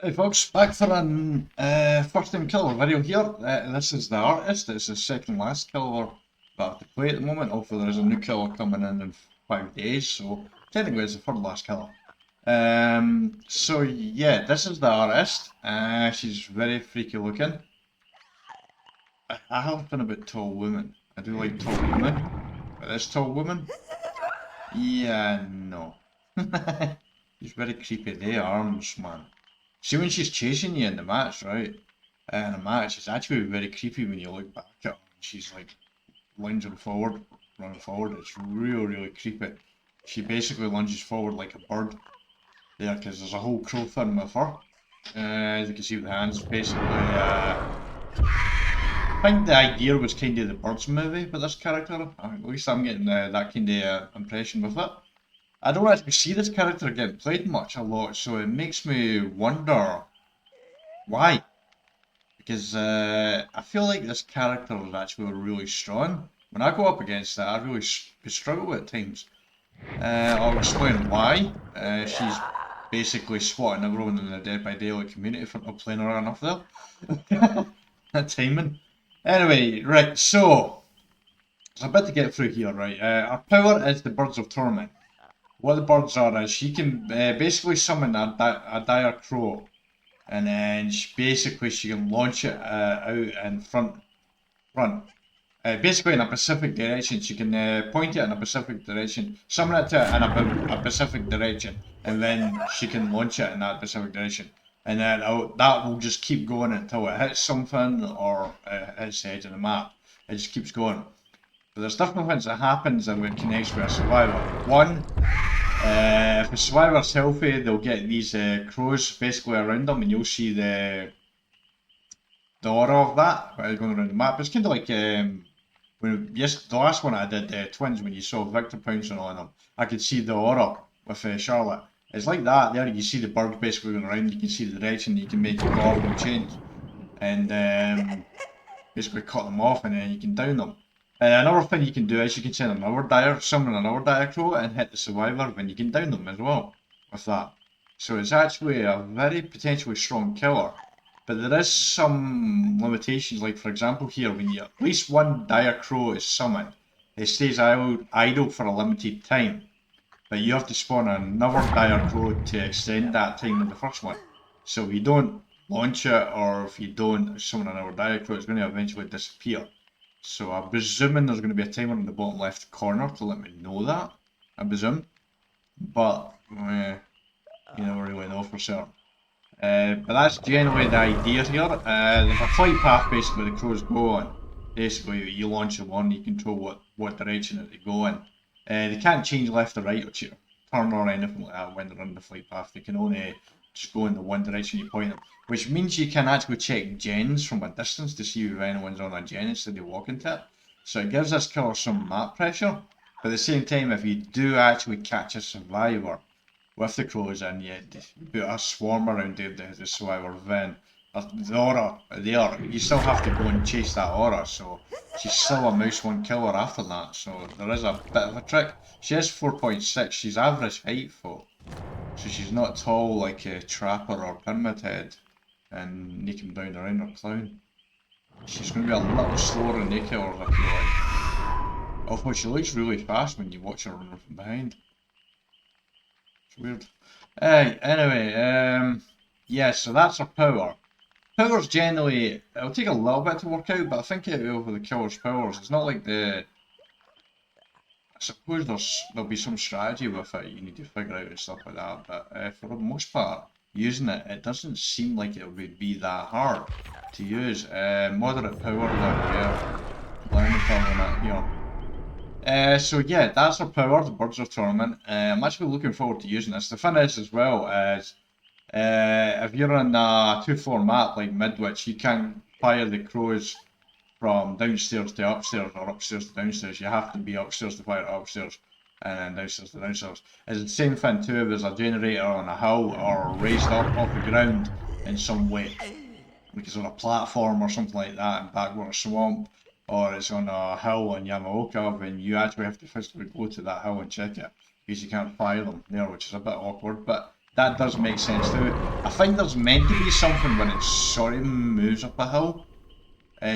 Hey folks, back for an first time killer video here. This is the artist. It's the second last killer that I have to play at the moment. Hopefully there is a new killer coming in 5 days, so technically it's the third last killer. So yeah, this is the artist. She's very freaky looking. I have been a bit tall women. I do like tall women, but this tall woman, yeah, no. She's very creepy. The arms, man. See when she's chasing you in the match, right? In the match, it's actually very creepy when you look back at her. She's like lunging forward, running forward. It's really creepy. She basically lunges forward like a bird there because there's a whole crow fin with her. As you can see with the hands, basically. I think the idea was kind of the Birds movie with this character. At least I'm getting that kind of impression with it. I don't actually see this character getting played much a lot, so it makes me wonder why. Because I feel like this character is actually really strong. When I go up against it, I really struggle at times. I'll explain why. She's basically swatting everyone in the Dead by Daylight community for not playing her enough there. That timing. Anyway, right, so there's a bit to get through here, right? Our power is the Birds of Torment. What the birds are is she can basically summon a dire crow, and then she can launch it out in front. Basically in a specific direction. She can point it in a specific direction, summon it to in a specific direction, and then she can launch it in that specific direction. And then that will just keep going until it hits something or hits the edge of the map. It just keeps going. But there's different things that happens that it connects with a survivor. One, if the survivor's healthy, they'll get these crows basically around them, and you'll see the aura of that going around the map. It's kind of like the last one I did, Twins, when you saw Victor pouncing on them, I could see the aura with Charlotte. It's like that there. You see the birds basically going around. You can see the direction. You can make it go and change, and basically cut them off, and then you can down them. Another thing you can do is you can summon another dire crow and hit the survivor, then you can down them as well with that. So it's actually a very potentially strong killer. But there is some limitations, like for example here, when at least one dire crow is summoned, it stays idle for a limited time. But you have to spawn another dire crow to extend that time in the first one. So if you don't launch it, or if you don't summon another dire crow, it's going to eventually disappear. So I'm presuming there's going to be a timer in the bottom left corner to let me know that, I presume. But you never really know for certain. But that's generally the idea here. There's a flight path basically the crows go on. Basically you launch the one, you control what direction that they go in. They can't change left or right or turn or anything like that when they're on the flight path. They can only just go in the one direction you point them. Which means you can actually check gens from a distance to see if anyone's on a gen instead of walking to it. So it gives this killer some map pressure. But at the same time, if you do actually catch a survivor with the crows and you put a swarm around the survivor, then the aura there, you still have to go and chase that aura. So she's still a mouse one killer after that. So there is a bit of a trick. She is 4.6. She's average height though. So she's not tall like a Trapper or Pyramid Head and Nick him down around her clown. She's going to be a little slower than Nick killers, I feel like. Although she looks really fast when you watch her run from behind. It's weird. Anyway, yeah, so that's her power. Powers generally, it'll take a little bit to work out, but I think over the killer's powers, it's not like I suppose there'll be some strategy with it you need to figure out and stuff like that, but for the most part, using it doesn't seem like it would be that hard to use. Moderate power down here, learning power on it here. So yeah, that's our power, the Birds of Torment. I'm actually looking forward to using this. The thing is as well is, if you're on a 2-floor map like Midwich, you can't fire the crows from downstairs to upstairs or upstairs to downstairs. You have to be upstairs to fire upstairs and then downstairs to downstairs. It's the same thing too if there's a generator on a hill or raised up off the ground in some way. Like it's on a platform or something like that in backwater swamp, or it's on a hill in Yamaoka, then you actually have to physically go to that hill and check it because you can't fire them there, which is a bit awkward. But that does make sense too. I think there's meant to be something when it sort of moves up a hill.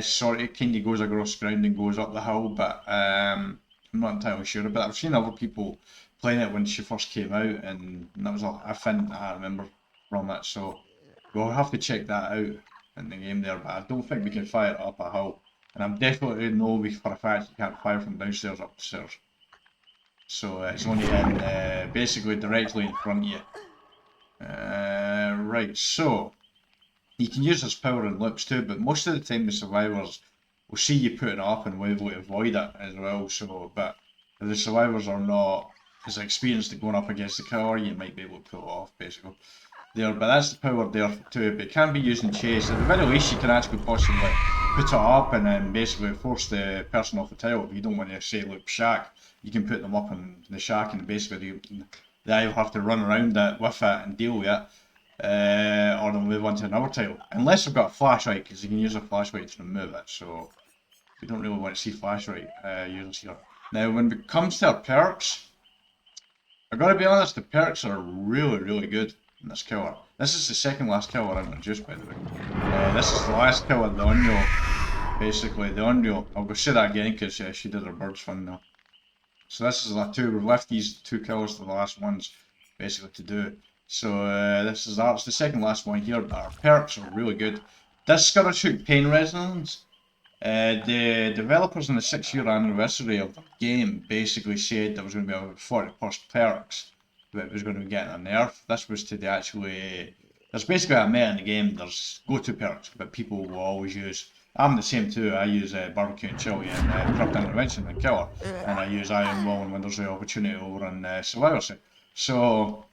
Sort of kind of goes across ground and goes up the hill, but I'm not entirely sure about it. I've seen other people playing it when she first came out, and that was a thing I remember from it. So we'll have to check that out in the game there. But I don't think we can fire it up a hill, and I'm definitely know for a fact you can't fire from downstairs upstairs. So it's only in basically directly in front of you. Right, so you can use this power in loops too, but most of the time the survivors will see you putting it up and will be able to avoid it as well. So, but if the survivors are not as experienced at going up against the killer, you might be able to pull it off basically. There, but that's the power there too. But it can be used in chase. At the very least, you can actually possibly put it up and then basically force the person off the tile. If you don't want to say loop shack, you can put them up in the shack and basically they either have to run around it with it and deal with it. Or they'll move on to another tile. Unless they've got a flashlight, because you can use a flashlight to remove it, so we don't really want to see flashlight users here. Now, when it comes to our perks, I've got to be honest, the perks are really, really good in this killer. This is the second last killer I introduced, by the way. This is the last killer, the Unreal. Basically, the Unreal. I'll go say that again, because she did her birds fun now. So this is the two, we've left these two killers to the last ones, basically, to do. So this is ours, the second last one here, but our perks are really good. This Scourge Pain Resonance, the developers on the 6-year anniversary of the game basically said there was going to be about 40 plus perks that it was going to be getting a nerf. This was to the actually, there's basically a meta in the game, there's go-to perks that people will always use. I'm the same too, I use Barbecue and Chili and Corrupt Intervention and Killer, and I use Iron Wall and when there's the opportunity over on Survivor. So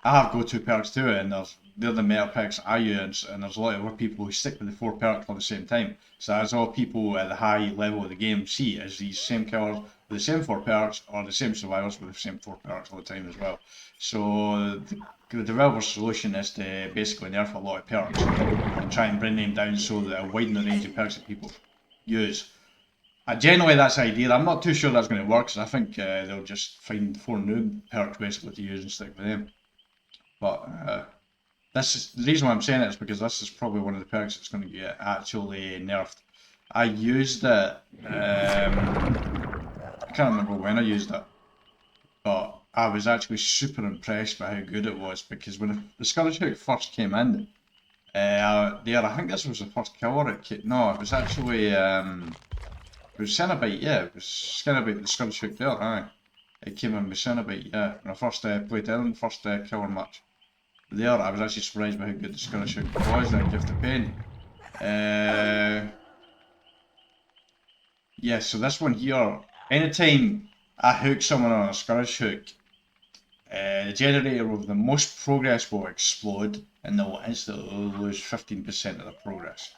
I have go-to perks too, and they're the meta perks I use, and there's a lot of other people who stick with the 4 perks at the same time. So that's all people at the high level of the game see, is these same killers with the same 4 perks, or the same survivors with the same 4 perks all the time as well. So the developer's solution is to basically nerf a lot of perks and try and bring them down so that it'll widen the range of perks that people use. Generally that's the idea. I'm not too sure that's going to work, because I think they'll just find 4 new perks basically to use and stick with them. But this is the reason why I'm saying it is because this is probably one of the perks that's going to get actually nerfed. I used it. I can't remember when I used it, but I was actually super impressed by how good it was, because when the Scourge Hook first came in, I think this was the first killer it came. No, it was actually it was Cenobite. Yeah, it was Cenobite. The Scourge Hook there. Aye, it came in with Cenobite. Yeah, when I first played it in the first killer match. There, I was actually surprised by how good the Scourge Hook was, that Gift of Pain. Yeah, so this one here, anytime I hook someone on a Scourge Hook, the generator with the most progress will explode, and they will instantly lose 15% of the progress,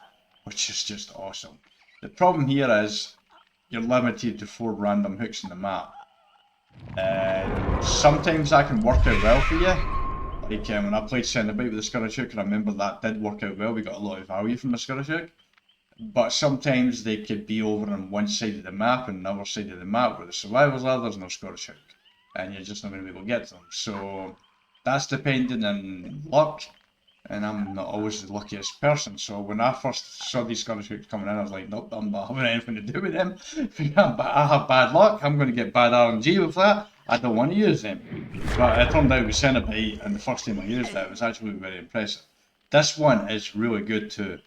which is just awesome. The problem here is, you're limited to 4 random hooks in the map. Sometimes that can work out well for you. Like when I played Cenobite with the Scourge Hook, and I remember that did work out well, we got a lot of value from the Scourge Hook. But sometimes they could be over on one side of the map and another side of the map where the survivors are, there's no Scourge Hook. And you're just not going to be able to get to them. So that's dependent on luck, and I'm not always the luckiest person. So when I first saw these Scourge Hooks coming in, I was like, nope, I'm not having anything to do with them. I have bad luck, I'm going to get bad RNG with that. I don't want to use them. But it turned out with Cenobite, and the first time I used it was actually very impressive. This one is really good too.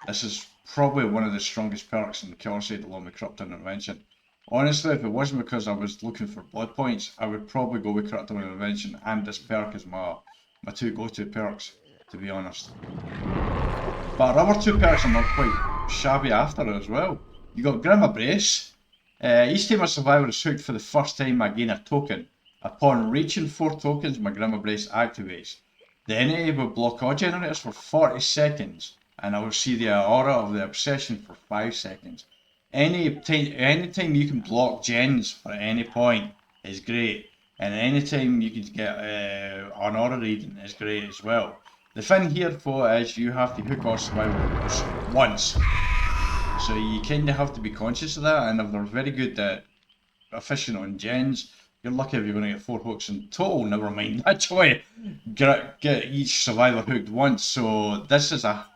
This is probably one of the strongest perks in the killer side along with Corrupt Intervention. Honestly, if it wasn't because I was looking for blood points, I would probably go with Corrupt Intervention and this perk as my 2 go-to perks, to be honest. But our other 2 perks are not quite shabby after it as well. You got Grim Brace. Each time a survivor is hooked for the first time, I gain a token. Upon reaching 4 tokens, my Grim Brace activates. The entity will block all generators for 40 seconds, and I will see the aura of the obsession for 5 seconds. Anytime you can block gens for any point is great, and anytime you can get an aura reading is great as well. The thing here for is you have to hook all survivors once. So you kind of have to be conscious of that, and if they're very good at efficient on gens, You're lucky if you're going to get 4 hooks in total, never mind actually get each survivor hooked once. So this is a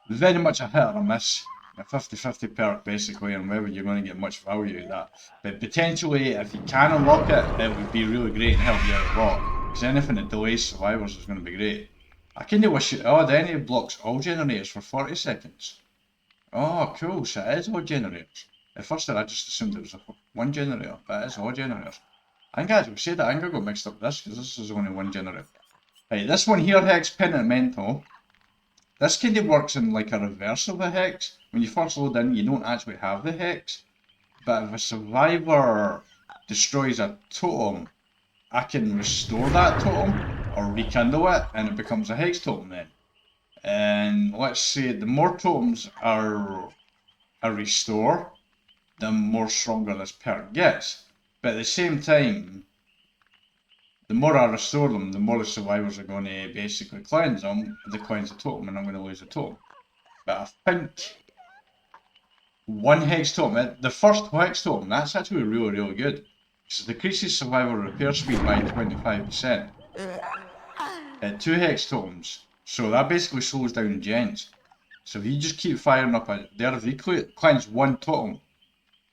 very much a hit or a miss. A 50-50 perk basically, and whether you're going to get much value out of that. But potentially, if you can unlock it, it would be really great and help you out a lot. Because anything that delays survivors is going to be great. I kind of wish it, oh, the enemy blocks all generators for 40 seconds. Oh, cool, so it is all generators. At first I just assumed it was one generator, but it is all generators. I think I actually said that, I think I got mixed up with this, because this is only one generator. Right, this one here, Hex Penitent Mental. This kind of works in like a reverse of the Hex. When you first load in, you don't actually have the Hex. But if a survivor destroys a totem, I can restore that totem, or rekindle it, and it becomes a Hex totem then. And let's say the more totems are restore, the more stronger this perk gets. But at the same time, the more I restore them, the more the survivors are going to basically cleanse them. They cleanse the totem, and I'm going to lose the totem. But I think one Hex totem, the first Hex totem, that's actually really, really good. Because it decreases survivor repair speed by 25%. 2 Hex totems. So that basically slows down gens. So if you just keep firing up there, if you cleanse one totem,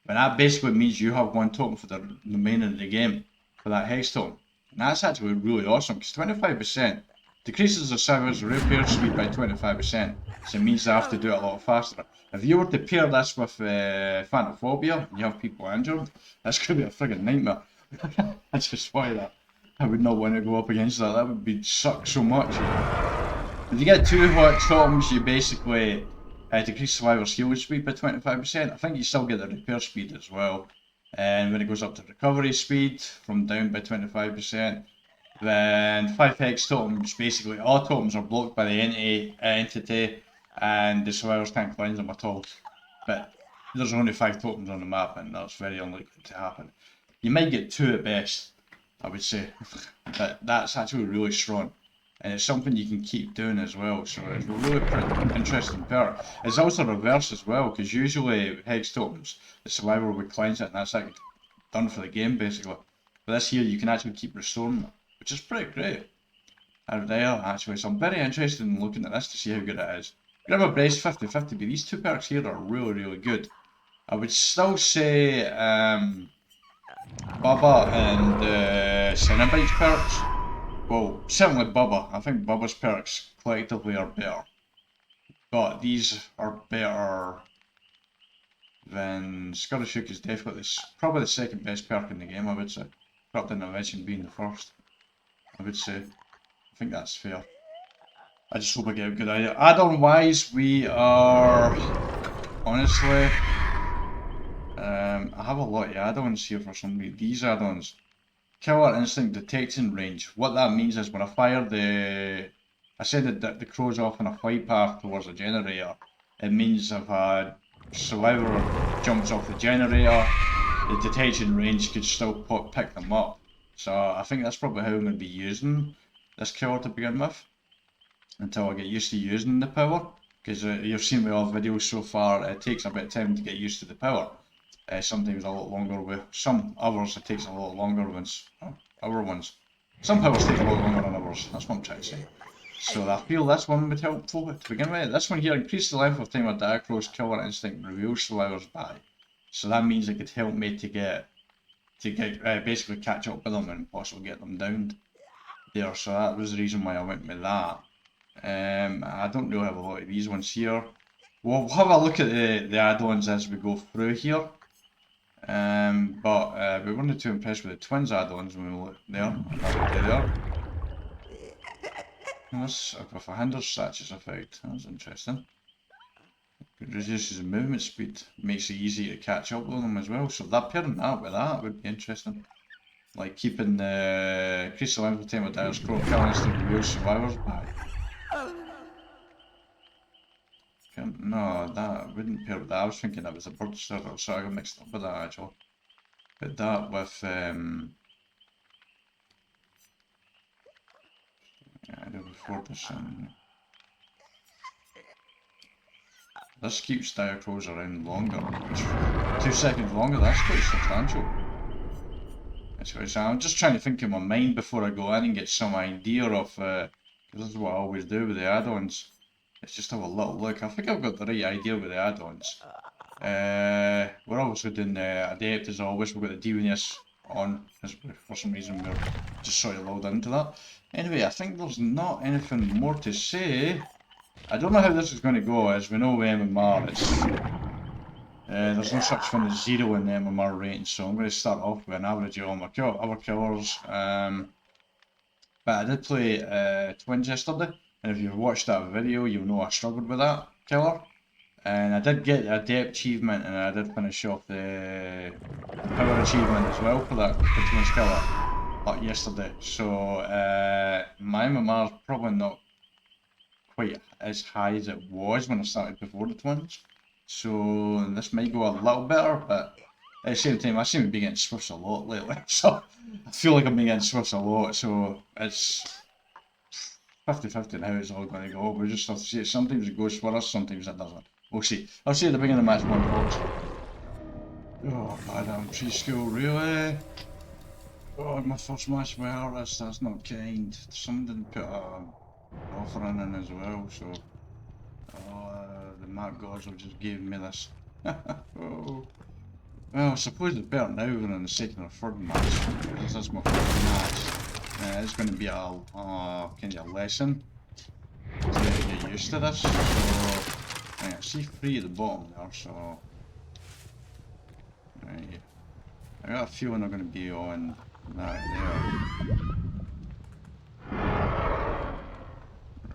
then that basically means you have one totem for the remainder of the game for that Hex totem. And that's actually really awesome, because 25% decreases the server's repair speed by 25%, so it means they have to do it a lot faster. If you were to pair this with Phantophobia, and you have people injured, that's going to be a friggin' nightmare. That's just why that I would not want to go up against that, that would be suck so much. If you get 2 hot totems, you basically decrease survivor's healing speed by 25%. I think you still get the repair speed as well. And when it goes up to recovery speed, from down by 25%, then 5 Hex totems, basically all totems are blocked by the entity, and the survivors can't cleanse them at all. But there's only 5 tokens on the map, and that's very unlikely to happen. You might get 2 at best, I would say, but that's actually really strong. And it's something you can keep doing as well, so it's a really pretty interesting perk. It's also reverse as well, because usually Hex tokens, the survivor would cleanse it, and that's like done for the game basically. But this here, you can actually keep restoring it, which is pretty great. And there, actually, so I'm very interested in looking at this to see how good it is. Grim Embrace 50-50, but these 2 perks here are really, really good. I would still say Bubba and Cenobite's perks. Well, certainly Bubba. I think Bubba's perks collectively are better. But these are better than Scuddershook is definitely probably the second best perk in the game, I would say. Corrupting Invention being the first, I would say. I think that's fair. I just hope I get a good idea. Add-on wise, we are honestly I have a lot of add-ons here for some reason. These add-ons. Killer Instinct Detection Range. What that means is when I fire I said that the crow's off on a flight path towards a generator. It means if a survivor jumps off the generator, the detection range could still pick them up. So I think that's probably how I'm going to be using this killer to begin with, until I get used to using the power. Because you've seen with all videos so far, it takes a bit of time to get used to the power. Sometimes a lot longer with some others, it takes a lot longer than other ones. Some powers take a lot longer than others, that's what I'm trying to say. So I feel this one would help to begin with. This one here, increase the length of time a Diacrow's Killer Instinct reveals survivors by. So that means it could help me to get basically catch up with them and possibly get them downed there. So that was the reason why I went with that. I don't really have a lot of these ones here. We'll have a look at the add-ons as we go through here. But we weren't too impressed with the twins add-ons when we looked there. There. That's with a hinder status effect. That's interesting. It reduces the movement speed, makes it easy to catch up with them as well. So that pairing that with that would be interesting. Like keeping the increase the length of time of Dire Scroll Killer Instinct reveals survivors back. No, that wouldn't pair with that. I was thinking that was a bird server, so I got mixed up with that actually. But that with I do before this this keeps Diacrows around longer, which 2 seconds longer, that's quite substantial. So I'm just trying to think in my mind before I go in and get some idea of, because this is what I always do with the add-ons. Let's just have a little look. I think I've got the right idea with the add-ons. We're obviously doing Adept as always. We've got the DNS on, because for some reason we're just sort of logged into that. Anyway, I think there's not anything more to say. I don't know how this is going to go, as we know with MMR, there's no such thing as zero in the MMR rating, so I'm going to start off with an average of all my other killers. But I did play Twins yesterday, and if you've watched that video, you'll know I struggled with that killer. And I did get a Adept achievement, and I did finish off the Power achievement as well for that Twins killer yesterday. So my MMR is probably not quite as high as it was when I started before the Twins. So this might go a little better, but at the same time, I seem to be getting Swifts a lot lately. So I feel like I've been getting Swifts a lot, so it's 50-50 now it's all going to go. We just have to see it. Sometimes it goes for us, sometimes it doesn't. We'll see. I'll see at the beginning of match 1, folks. Oh, madam, preschool, really? Oh, my first match with artist, that's not kind. Someone didn't put an offering in as well, so... the Map Gods have just given me this. Oh. Well, I suppose it's better now than in the second or third match, because that's my first match. It's going to be a kind of lesson to get used to this. So, I see 3 at the bottom there, so... Right. I got a feeling I'm going to be on that there.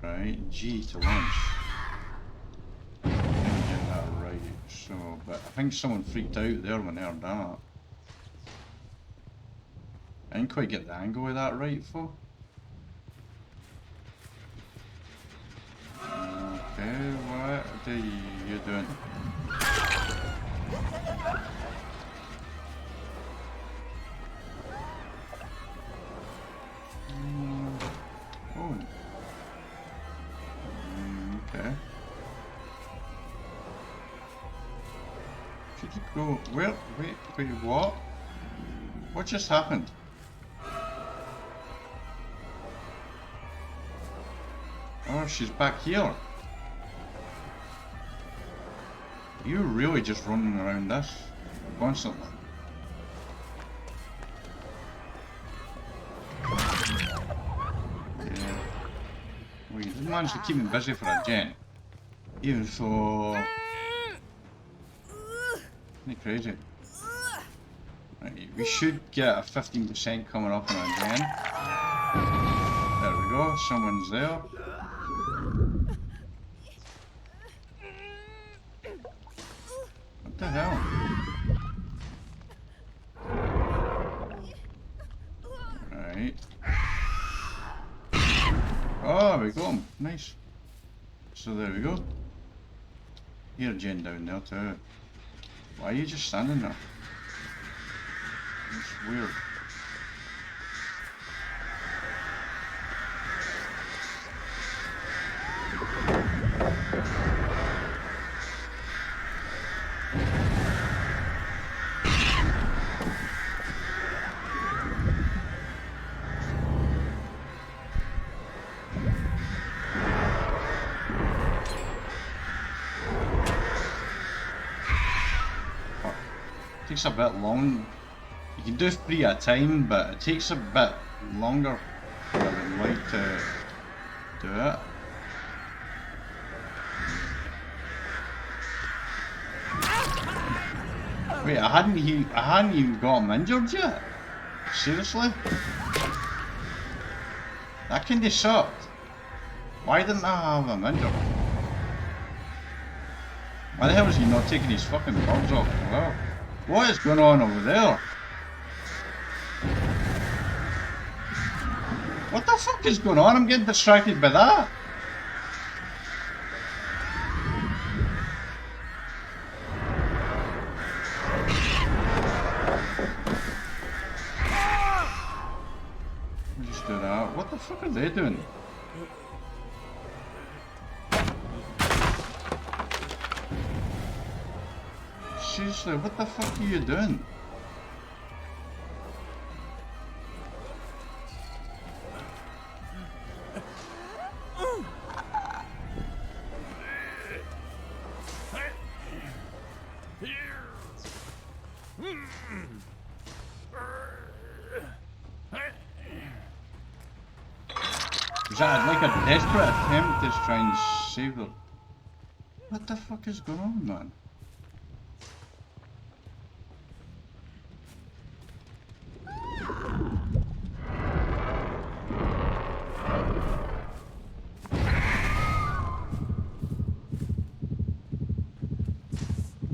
Right, G to launch. Get that right, so, but I think someone freaked out there when they heard that. I didn't quite get the angle of that right, for. Okay, what are you doing? Oh. Okay. Should you go? Where? Wait, what? What just happened? Oh, she's back here. You're really just running around this constantly. Yeah. Well, you did manage to keep me busy for a gen. Even though... Isn't it crazy? Right, we should get a 15% coming up on a gen. There we go, someone's there. What the hell? Right. Oh, there we go. Nice. So there we go. You're Jen down there too. Why are you just standing there? It's weird. Takes a bit long. You can do 3 at a time, but it takes a bit longer than I would like to do it. Wait, I hadn't even got him injured yet. Seriously? That kinda sucked. Why didn't I have him injured? Why the hell is he not taking his fucking bugs off as well? What is going on over there? What the fuck is going on? I'm getting distracted by that. Let me just do that. What the fuck are they doing? Seriously, what the fuck are you doing? Was that like a desperate attempt to try and save them? What the fuck is going on, man?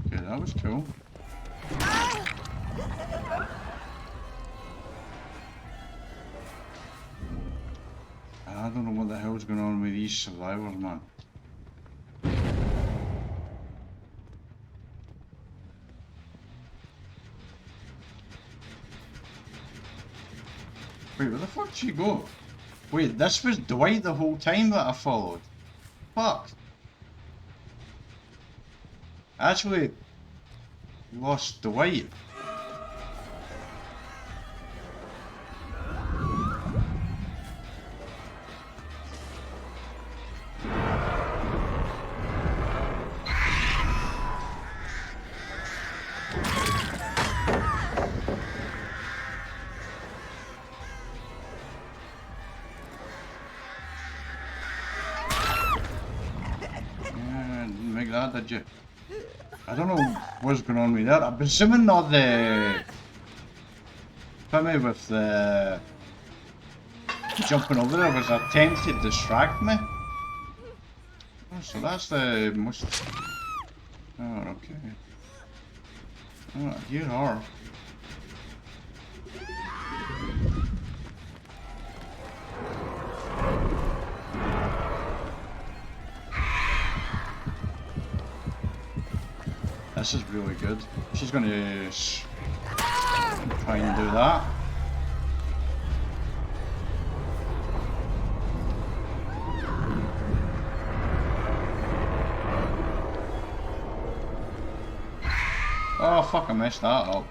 Okay, that was cool. I don't know what the hell's going on with these survivors, man. Wait, where the fuck did she go? Wait, this was Dwight the whole time that I followed. Fuck. I actually lost Dwight. That, did you? I don't know what's going on with that. I'm assuming not the me with the jumping over there was an attempt to distract me. Oh, so that's the most. Oh, okay. Oh, here are. This is really good. She's going to try and do that. Oh fuck, I messed that up.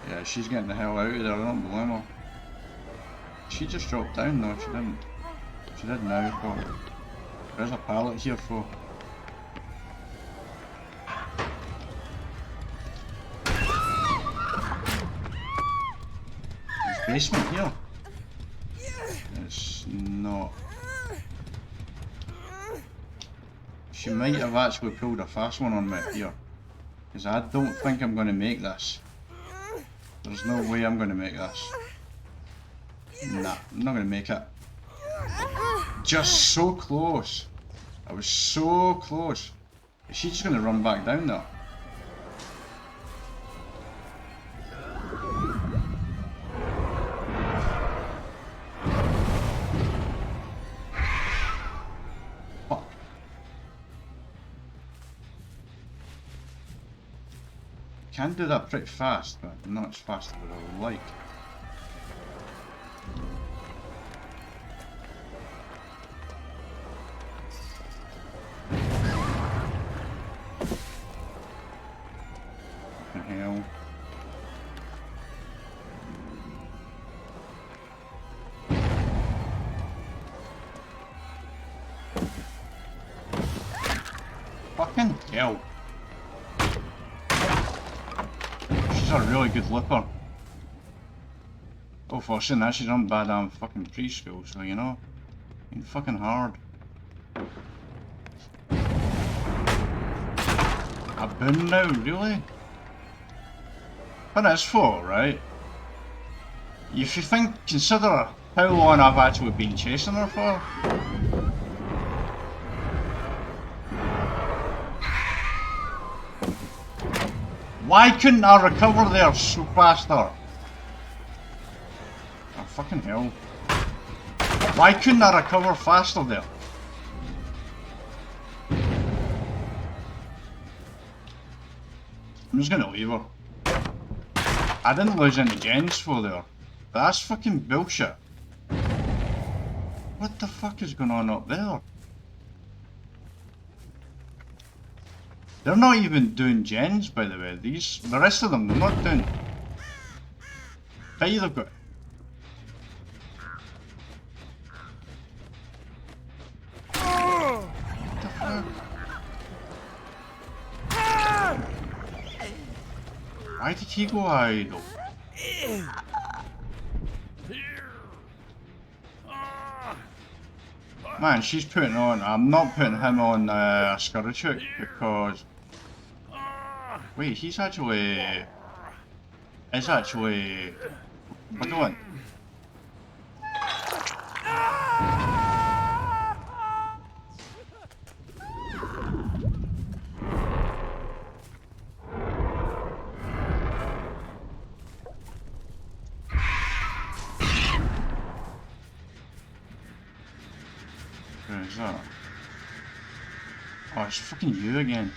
Yeah, she's getting the hell out of there, I don't blame her. She just dropped down though, she didn't. She did now, but there's a pallet here for. There's basement here. It's not. She might have actually pulled a fast one on me here. Because I don't think I'm going to make this. There's no way I'm going to make this. Nah, I'm not going to make it. Just so close. I was so close. Is she just going to run back down there? Fuck. Can do that pretty fast, but not as fast as I would like. Hell. Fucking hell. She's a really good lipper. Oh, for saying that, she's on bad fucking preschool, so you know. Ain't fucking hard. A boon now, really? What it's for, right? If you think, consider how long I've actually been chasing her for. Why couldn't I recover there so faster? Oh, fucking hell. Why couldn't I recover faster there? I'm just gonna leave her. I didn't lose any gens for there. That's fucking bullshit. What the fuck is going on up there? They're not even doing gens, by the way. The rest of them, they're not doing. Bet you they've got. What the fuck? Why did he go idle? Man, she's putting on. I'm not putting him on a Scourge hook because. Wait, he's actually. Is actually. Wiggling. Who is that? Oh, it's fucking you again.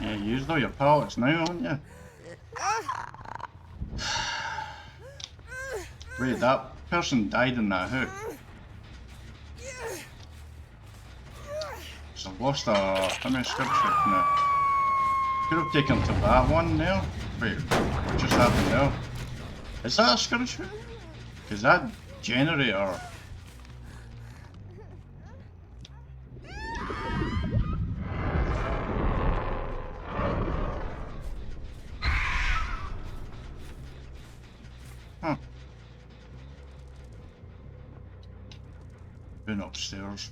Yeah, you used all your pallets now, haven't you? Wait, that person died in that hook. So I've lost a... How many script hook now? Could have taken to that one there. Wait, what just happened there? Is that a scourge hook? Is that generator? Huh. Been upstairs.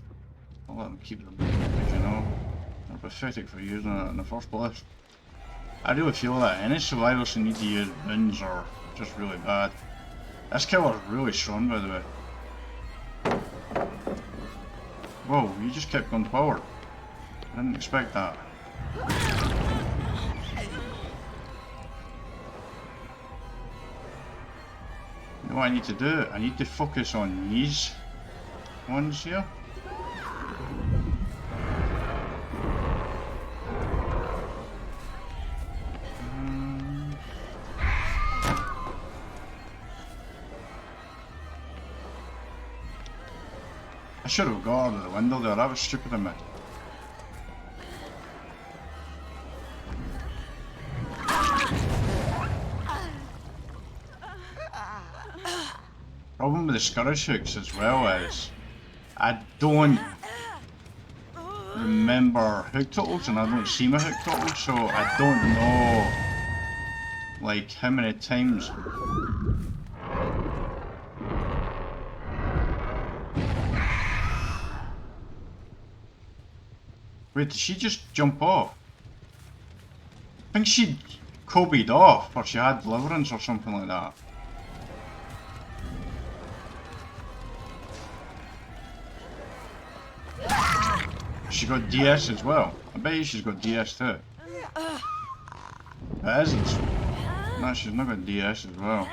I'll let them keep them, you know. They're pathetic for using it in the first place. I really feel that any survivors who need to use bins are just really bad. This killer's really strong, by the way. Whoa, you just kept going forward. I didn't expect that. You know what I need to do? I need to focus on these ones here. I should have got out of the window there, that was stupid of me. Problem with the Scourge hooks as well is I don't remember hook totals and I don't see my hook totals, so I don't know like how many times. Wait, did she just jump off? I think she Kobe'd off, or she had deliverance or something like that. She got DS as well. I bet you she's got DS too. It isn't. No, she's not got DS as well.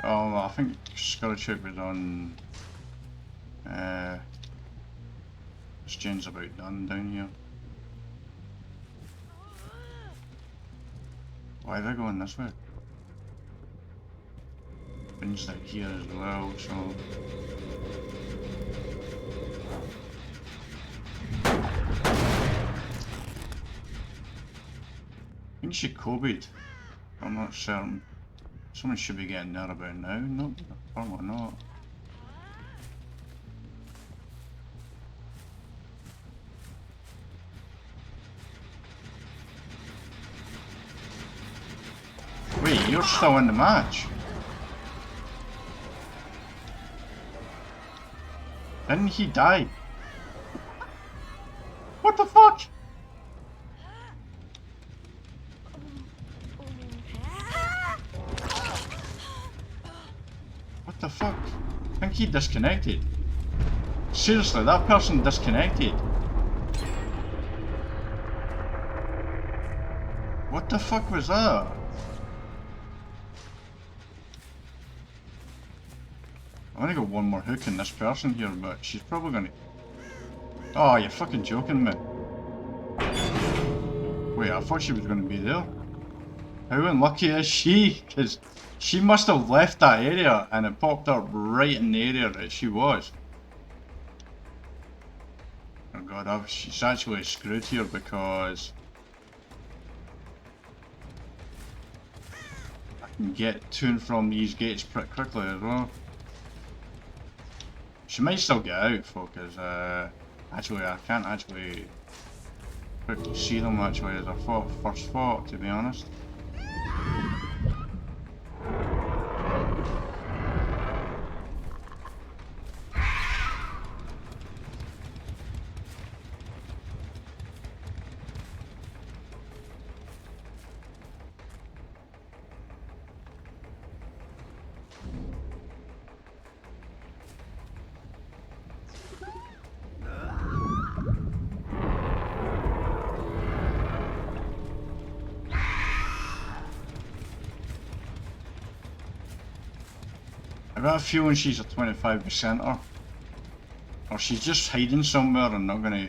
Oh, I think Scourge hook was on. This gen's about done down here. Why are they going this way? Bins like here as well, so. I think she Kobe'd. I'm not certain. Someone should be getting there about now. Nope, probably not. Wait, you're still in the match? Didn't he die? What the fuck? What the fuck? I think he disconnected. Seriously, that person disconnected. What the fuck was that? I've only got one more hook in this person here, but she's probably gonna... Oh, you're fucking joking me. Wait, I thought she was going to be there. How unlucky is she? Because she must have left that area and it popped up right in the area that she was. Oh god, she's actually screwed here because I can get to and from these gates pretty quickly as well. She might still get out, because actually I can't actually quickly see them actually as I first thought, to be honest. I got a feeling she's a 25%er. Or she's just hiding somewhere and not gonna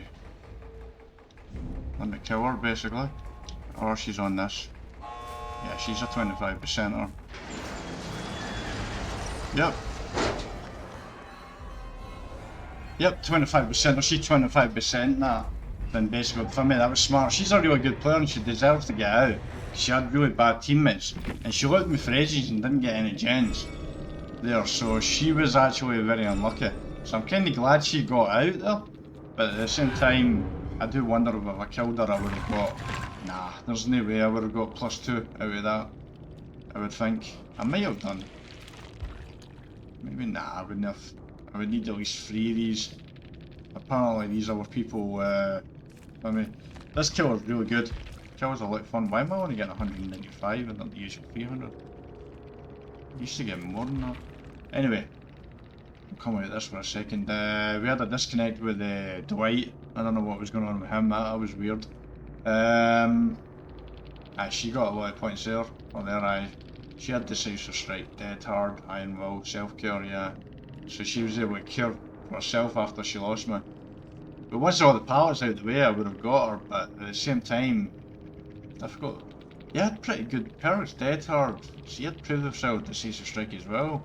let me kill her, basically. Or she's on this. Yeah, she's a 25%er. Yep. Yep, 25%, or she's 25% that. Then basically, for me, that was smart. She's a really good player and she deserves to get out. She had really bad teammates. And she looked me for ages and didn't get any gens there, so she was actually very unlucky. So I'm kind of glad she got out there. But at the same time, I do wonder if I killed her, I would have got... Nah, there's no way I would have got +2 out of that. I would think. I might have done. Maybe nah, I wouldn't have. I would need at least 3 of these. Apparently these other people, I mean, this kill was really good. Kill was a lot of fun. Why am I only getting 195 and not the usual 300? I used to get more than that. Anyway, I'll come out of this for a second. We had a disconnect with Dwight. I don't know what was going on with him, that was weird. She got a lot of points there. Oh, there, she had Decisive Strike, Dead Hard, Iron Will, Self-Care, yeah. So she was able to cure herself after she lost me. But once all the pallets out of the way, I would have got her, but at the same time, I forgot. You had pretty good perks, Dead Hard. She had proved herself Decisive Strike as well.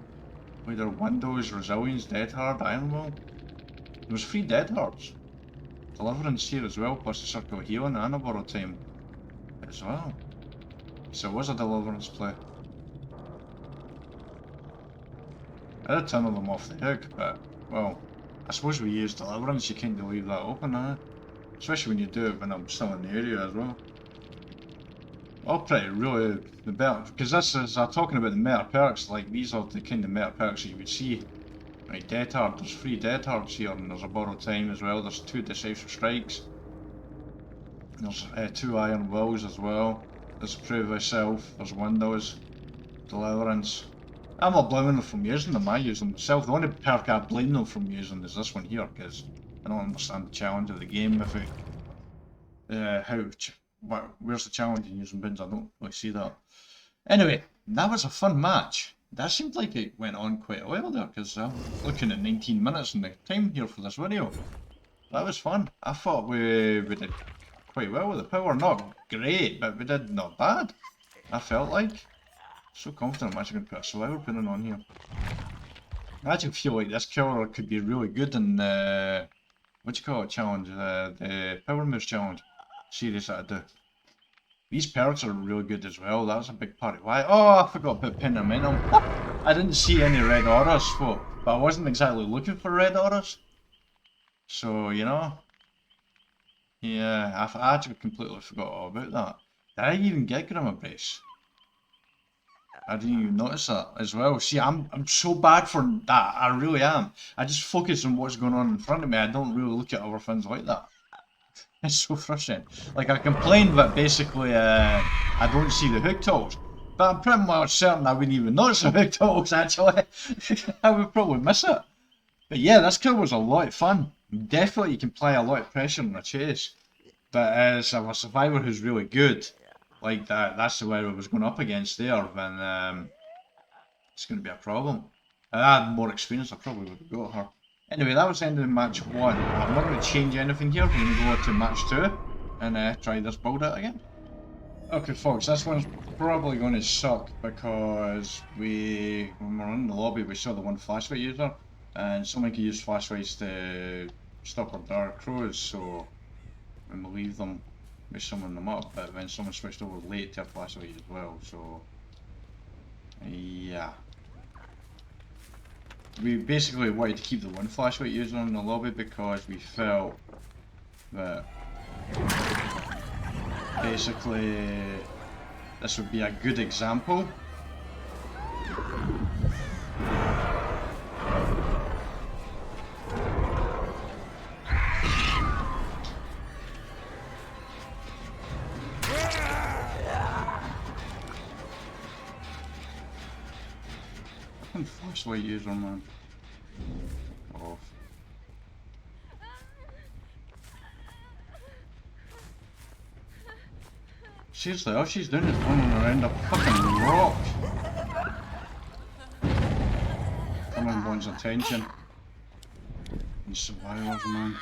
With her Windows, Resilience, Dead Hard, Iron Will. There was 3 Dead Hards. Deliverance here as well, plus the Circle of Healing and a Borrowed Time as well. So it was a Deliverance play. I did turn them off the hook, but, well, I suppose we use Deliverance, you kind of leave that open, especially when you do it when I'm still in the area as well. All pretty really the better, because this is talking about the meta perks, like these are the kind of meta perks that you would see. Right, Dead Hard, there's 3 Dead Hards here, and there's a Borrowed Time as well, there's 2 Decisive Strikes. There's 2 Iron Wills as well, there's Prove Thyself, there's Windows, Deliverance. I'm not blaming them from using them, I use them myself. The only perk I blame them from using is this one here, because I don't understand the challenge of the game. If it, where's the challenge in using bins? I don't really see that. Anyway, that was a fun match. That seemed like it went on quite a while there, because I'm looking at 19 minutes in the time here for this video. That was fun. I thought we did quite well with the power. Not great, but we did not bad. I felt like. So confident I'm actually going to put a survivor pin on here. I actually feel like this killer could be really good in the, what do you call it, challenge, the Power Moves challenge series that I do. These perks are really good as well, that's a big part of why. Oh, I forgot to put pin momentum. I didn't see any red auras, but I wasn't exactly looking for red auras. So, you know. Yeah, I actually completely forgot all about that. Did I even get Grim Embrace? I didn't even notice that as well. See, I'm so bad for that. I really am. I just focus on what's going on in front of me. I don't really look at other things like that. It's so frustrating. Like, I complain that basically I don't see the hook tools. But I'm pretty much certain I wouldn't even notice the hook tools, actually. I would probably miss it. But yeah, this kill was a lot of fun. Definitely you can apply a lot of pressure on a chase. But as a survivor who's really good, like that's the way I was going up against there, then it's going to be a problem. If I had more experience, I probably would have got her. Anyway, that was the end of match 1. I'm not going to change anything here. We're going to go to match 2 and try this build out again. Okay folks, this one's probably going to suck because when we're in the lobby we saw the one flashlight user and someone can use flashlights to stop our dark crows, so when we leave them we summon them up, but then someone switched over late to a flashlight as well, so yeah. We basically wanted to keep the one flashlight user in the lobby because we felt that basically this would be a good example. Fucking flashlight user, man. Off. Seriously, all she's doing is running around a fucking rock. Someone wants attention. These survivors, man.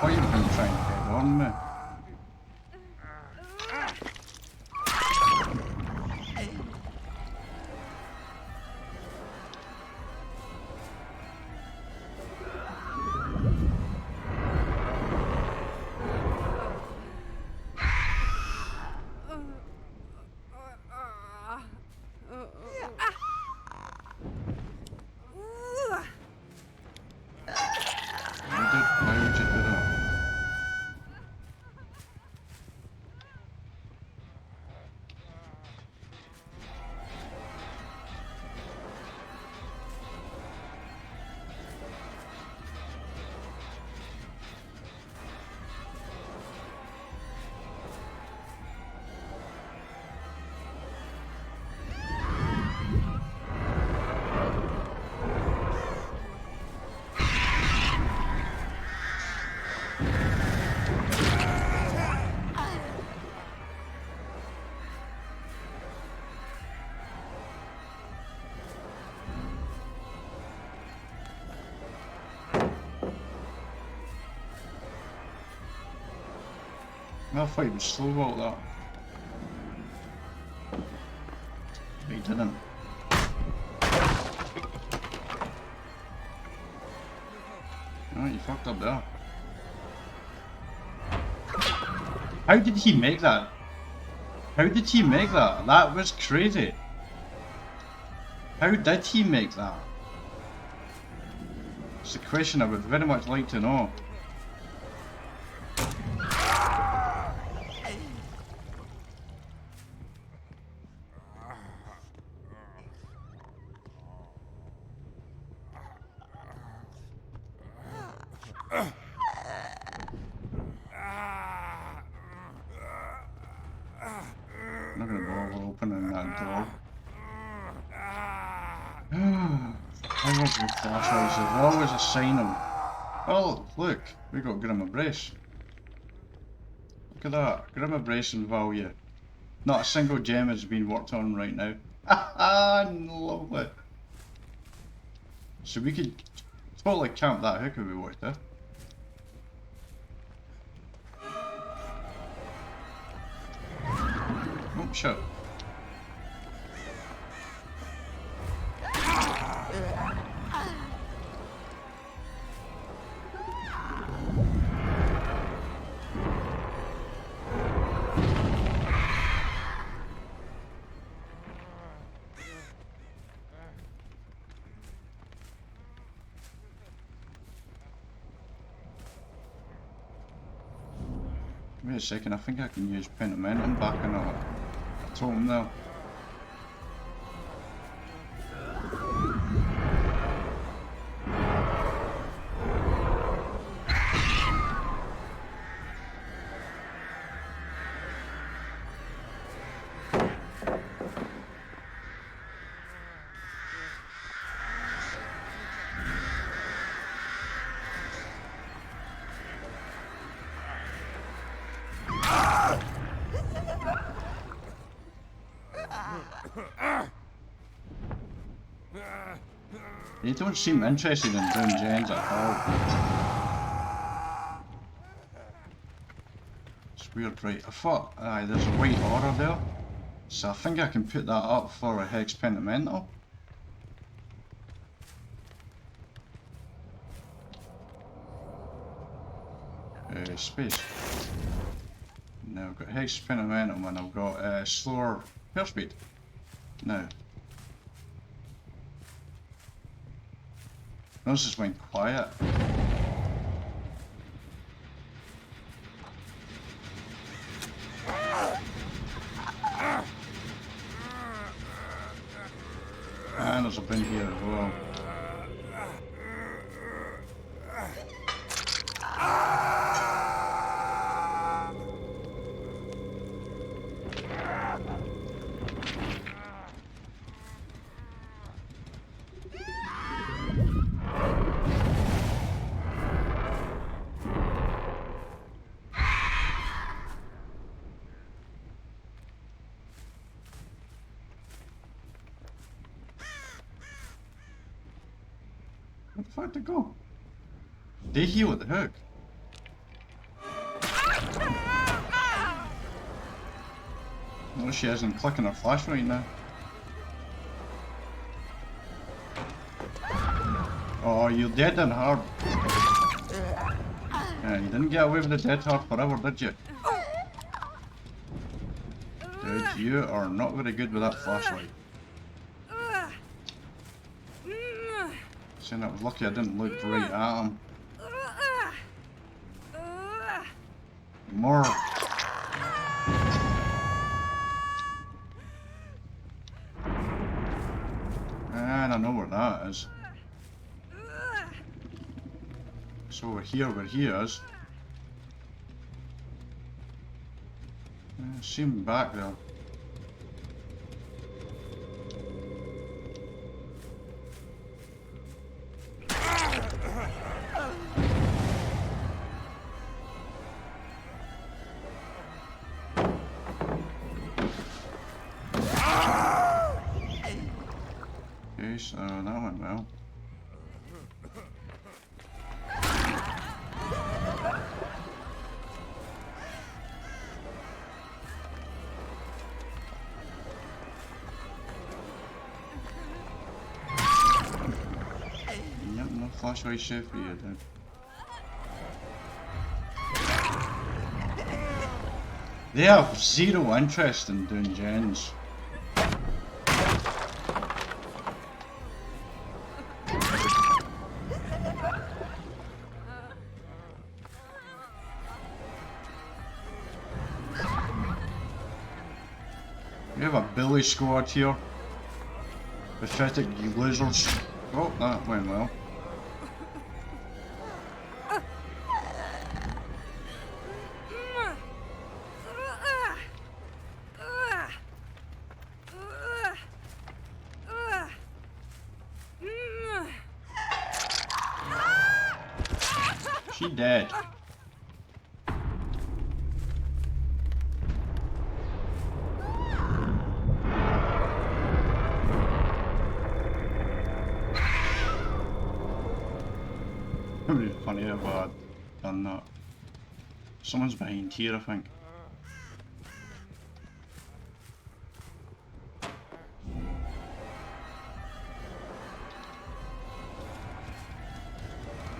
Why are you even trying to head on me? Why would you do that? I thought he would slow vault that. But he didn't. Oh, you fucked up there. How did he make that? How did he make that? That was crazy. How did he make that? It's a question I would very much like to know. I'm not gonna bother opening that door. Always with flashlights, there's always a sign of. Oh, look, we got Grim Embrace. Look at that, Grim Embrace and value. Not a single gem is being worked on right now. Haha, lovely. So we could totally camp that hook if we wanted to. Oh, shit. Wait, a second, I think I can use Pentamentum back in a totem there. You don't seem interested in doing gens at all. It's weird, right? I thought, aye, there's a white aura there. So I think I can put that up for a Hex Pentamental. Space. Now I've got Hex Pentamental and I've got slower hair speed. Now. Notice just went quiet. And there's a bin here as well. Where the fuck did it go? They heal with the hook. No, she isn't clicking her flash right now. Oh, you're dead and hard. Yeah, you didn't get away with the dead hard forever, did you? Dude, you are not very good with that flashlight. Saying I was lucky I didn't look right at him. More. And I know where that is. So over here where he is. See him back there. Okay, so that went well. Yep, no flashlight safe for you, dude. They have zero interest in doing gens. We have a Billy squad here. Pathetic you losers. Oh, that went well. She dead. It would be funny if I had done that. Someone's behind here, I think.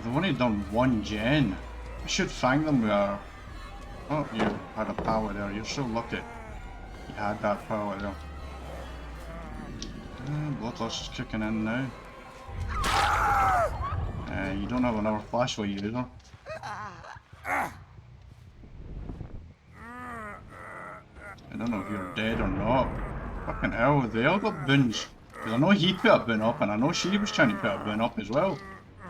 They've only done one gen. I should thank them with our... Oh, you had a power there. You're so lucky. You had that power there. Bloodlust is kicking in now. You don't have another flashlight either. I don't know if you're dead or not. Fucking hell, they all got boons. Because I know he put a boon up, and I know she was trying to put a boon up as well.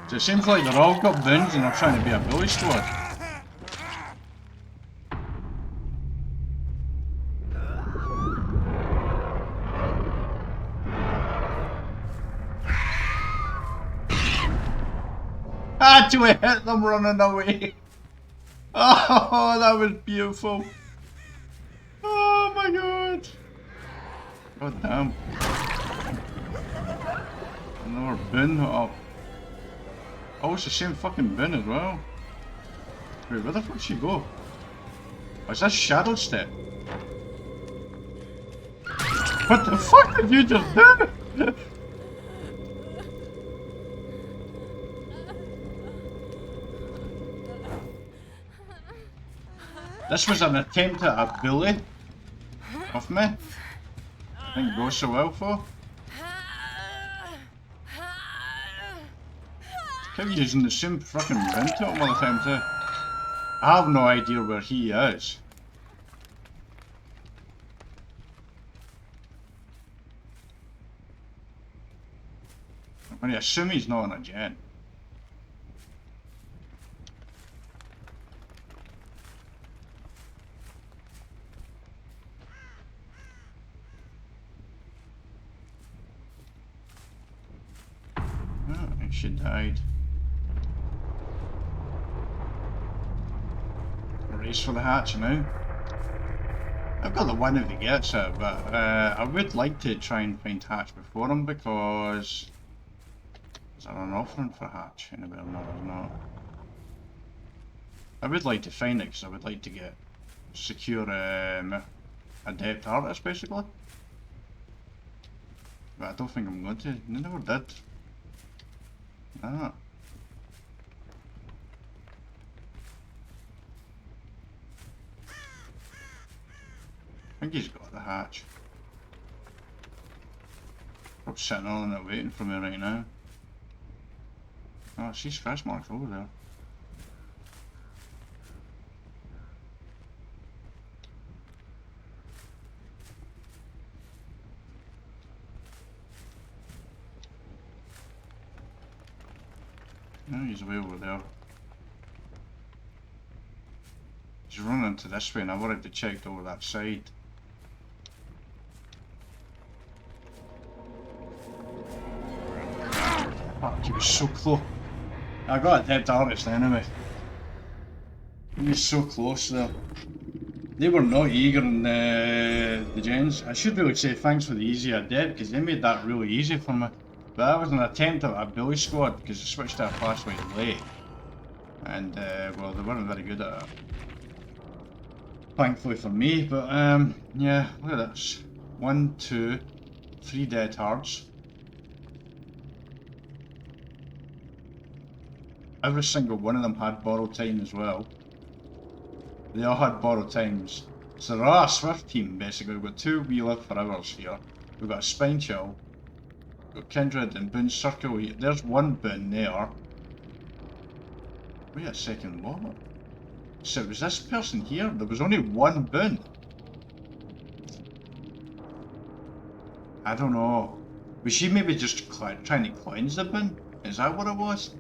So it seems like they're all got boons and they're trying to be a bully squad. Had to hit them running away. Oh, that was beautiful. Oh my god. God damn. Another bin up. Oh, it's the same fucking bin as well. Wait, where the fuck did she go? Oh, is that Shadow Step? What the fuck did you just do? This was an attempt at a bully of me. Didn't go so well for. Kept using the same fucking bin to him all the time too. I have no idea where he is. I'm going to assume he's not on a gen. Oh, she died. Race for the hatch now. I've got the one if he gets it, but I would like to try and find hatch before him because is there an offering for hatch anywhere? No, there's not. I would like to find it because I would like to get secure adept artist basically. But I don't think I'm going to. I never did. Ah. I think he's got the hatch. Probably sitting on it waiting for me right now. Oh, I see scratch marks over there. No, he's way over there. He's running to this way and I've already checked over that side. Fuck, he was so close. I got a dead artist anyway. He was so close there. They were not eager in the gens. I should really say thanks for the easy adept because they made that really easy for me. But that was an attempt at a bully squad because I switched to a flashlight late. And well, they weren't very good at it. Thankfully for me, but yeah, look at this. 1, 2, 3 dead hearts. Every single one of them had borrowed time as well. They all had borrowed times. So they're all a swift team basically. We've got 2 We Live Forevers here. We've got a Spine Chill. We've got Kindred and Boone Circle here. There's one Boone there. Wait a second, what? So was this person here? There was only one Boone. I don't know. Was she maybe just trying to cleanse the Boone? Is that what it was?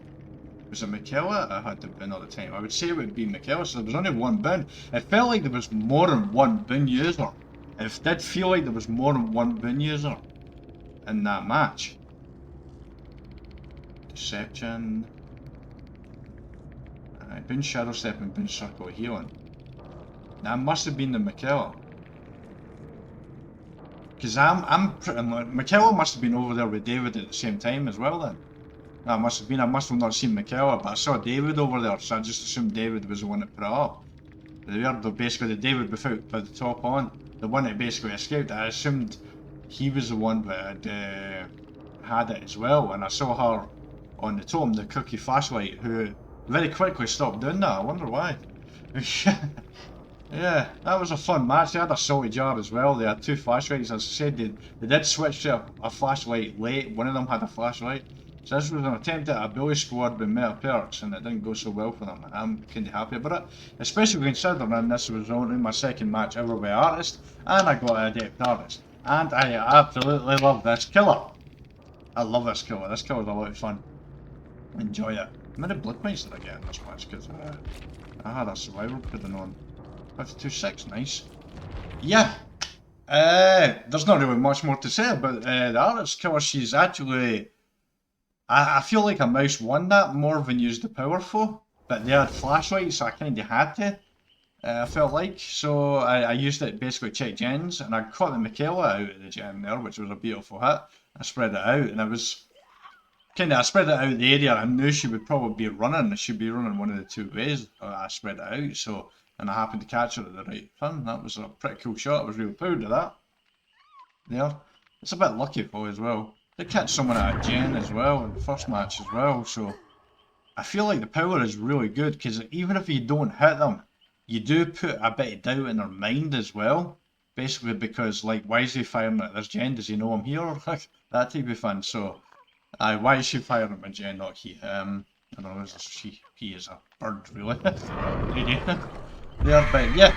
Was it Michaela? I had the bin all the time. I would say it would be Michaela, so there was only one bin. It felt like there was more than one bin user. It did feel like there was more than one bin user in that match. Deception. Bin Shadow Step and Bin Circle Healing. That must have been the Michaela. Because I'm pretty much... Michaela must have been over there with David at the same time as well then. I must have not seen Michaela, but I saw David over there, so I just assumed David was the one that put it up. Basically the David without the top on, the one that basically escaped, I assumed he was the one that had it as well, and I saw her on the totem, the cookie flashlight, who very quickly stopped doing that. I wonder why. Yeah, that was a fun match. They had a salty jar as well. They had 2 flashlights. As I said, they did switch to a flashlight late. One of them had a flashlight. So this was an attempt at a bully squad with meta perks, and it didn't go so well for them. I'm kinda happy about it, especially considering this was only my second match ever with Artist, and I got an Adept Artist. And I absolutely love this killer. I love this killer. This killer's a lot of fun. Enjoy it. How many blood points did I get in this match? Because I had a survivor putting on 52-6, nice. Yeah, there's not really much more to say about the Artist killer. She's actually... I feel like a mouse won that more than used the powerful, but they had flashlights, so I kind of had to. I felt like, so I used it to basically check gens, and I caught the Michaela out of the gen there, which was a beautiful hit. I spread it out, and it was kind of, I spread it out the area. I knew she would probably be running. She'd be running one of the two ways. I spread it out, so, and I happened to catch her at the right time. That was a pretty cool shot. I was really proud of that. There, it's a bit lucky though as well. They catch someone at a gen as well in the first match as well, so I feel like the power is really good because even if you don't hit them, you do put a bit of doubt in their mind as well. Basically because, like, why is he firing at this gen? Does he know I'm here? That type of thing. So, why is she firing at my gen, not he? I don't know, he is a bird, really. There, but yeah,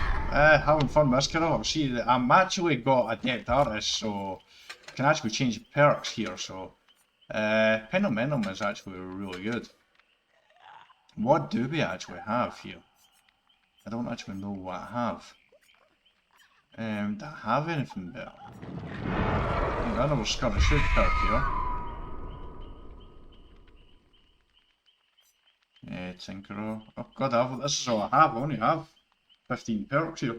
having fun with this killer. See, I'm actually got Adept Artist, so I can actually change perks here, so Phenomenum is actually really good. What do we actually have here? I don't actually know what I have. Do I have anything better? Another Scottish Shoot perk here. Tinkerer. Oh god, this is all I have. I only have 15 perks here.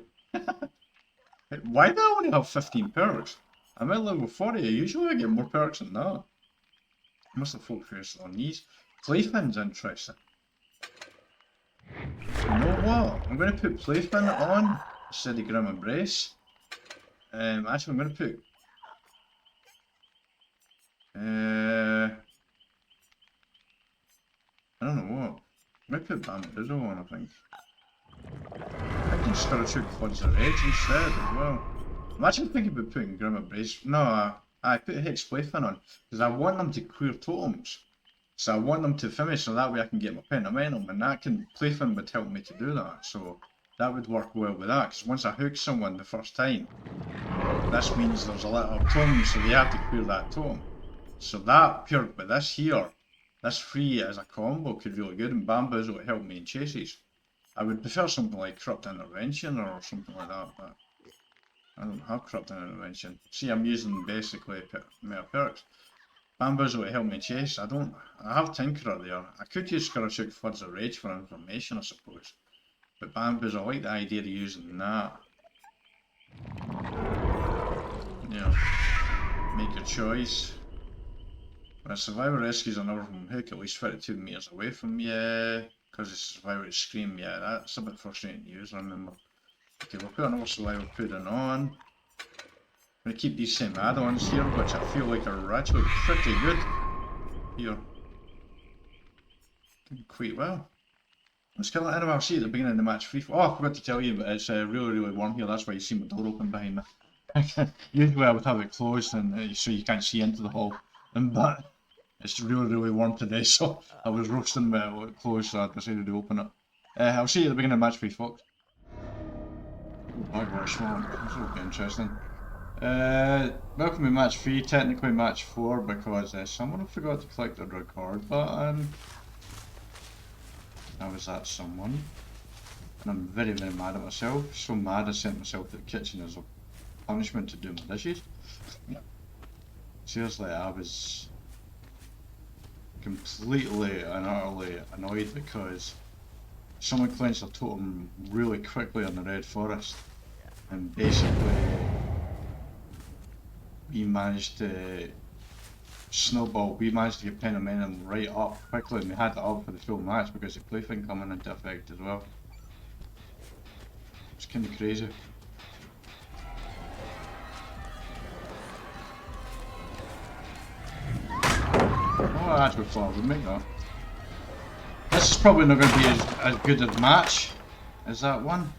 Why do I only have 15 perks? I'm at level 40. Usually I get more perks than that. I must have focused on these. Playfin's interesting. You know what? I'm going to put Playfin on instead of Grim Embrace. Actually, I'm going to put... I don't know what. I'm going to put Bamboozle on, I think. I can start to shoot Floods of Rage instead as well. I'm actually thinking about putting Grim Embrace. No, I put Hex Playfin on because I want them to clear totems. So I want them to finish so that way I can get my Pentamentum, and that can Playfin would help me to do that. So that would work well with that because once I hook someone the first time, this means there's a lot of totems, so they have to clear that totem. So that perk with this here, this free as a combo could be really good, and Bamboozle would help me in chases. I would prefer something like Corrupt Intervention or something like that, but I don't have Corrupt Intervention. See, I'm using basically meta perks. Bamboozle would help me chase. I have Tinkerer there. I could use Skirrachuk Floods of Rage for information, I suppose. But Bamboozle, I like the idea of using that. Yeah. Make your choice. When a survivor rescues another from hook at least 32 meters away from me, because the survivor is scream, yeah, that's a bit frustrating to use, I remember. Okay, we'll put another survivor pudding on. I'm going to keep these same add-ons here, which I feel like are actually pretty good. Here. Doing quite well. Let's kill it anyway. I'll see at the beginning of the match free. Oh, I forgot to tell you, but it's really, really warm here. That's why you see my door open behind me. Usually I would have it closed and so you can't see into the hall. But it's really, really warm today, so I was roasting with it closed, so I decided to open it. I'll see you at the beginning of the match free, folks. Backwash one. This will be interesting. Welcome to match 3, technically match 4 because someone forgot to click the record button. I was that someone. And I'm very, very mad at myself. So mad I sent myself to the kitchen as a punishment to do my dishes. Seriously, I was completely and utterly annoyed because someone cleansed their totem really quickly on the Red Forest. And basically, we managed to snowball, we managed to get Pentamentum right up quickly, and we had it up for the full match because the plaything coming into effect as well. It's kind of crazy. Oh, I actually thought I would make that. This is probably not going to be as good a match as that one.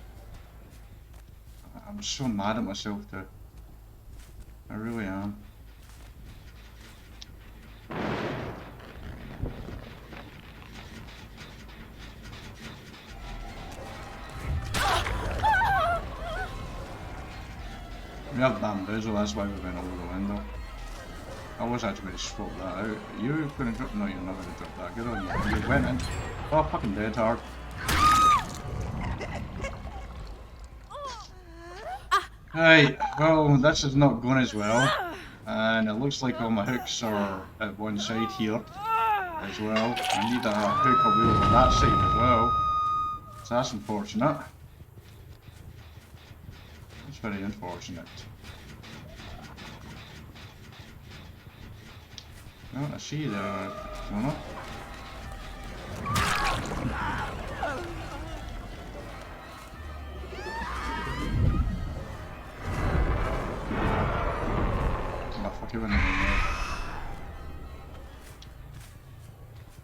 I'm so mad at myself too. I really am. We have bamboozle, that's why we went over the window. I was actually going to swap that out. Are you going to drop? No, you're not going to drop that. Good on you. You went in. Oh, fucking dead hard. Right, well, this is not going as well. And it looks like all my hooks are at one side here as well. I need a hook away over that side as well. So that's unfortunate. That's very unfortunate. Oh, I see the corner.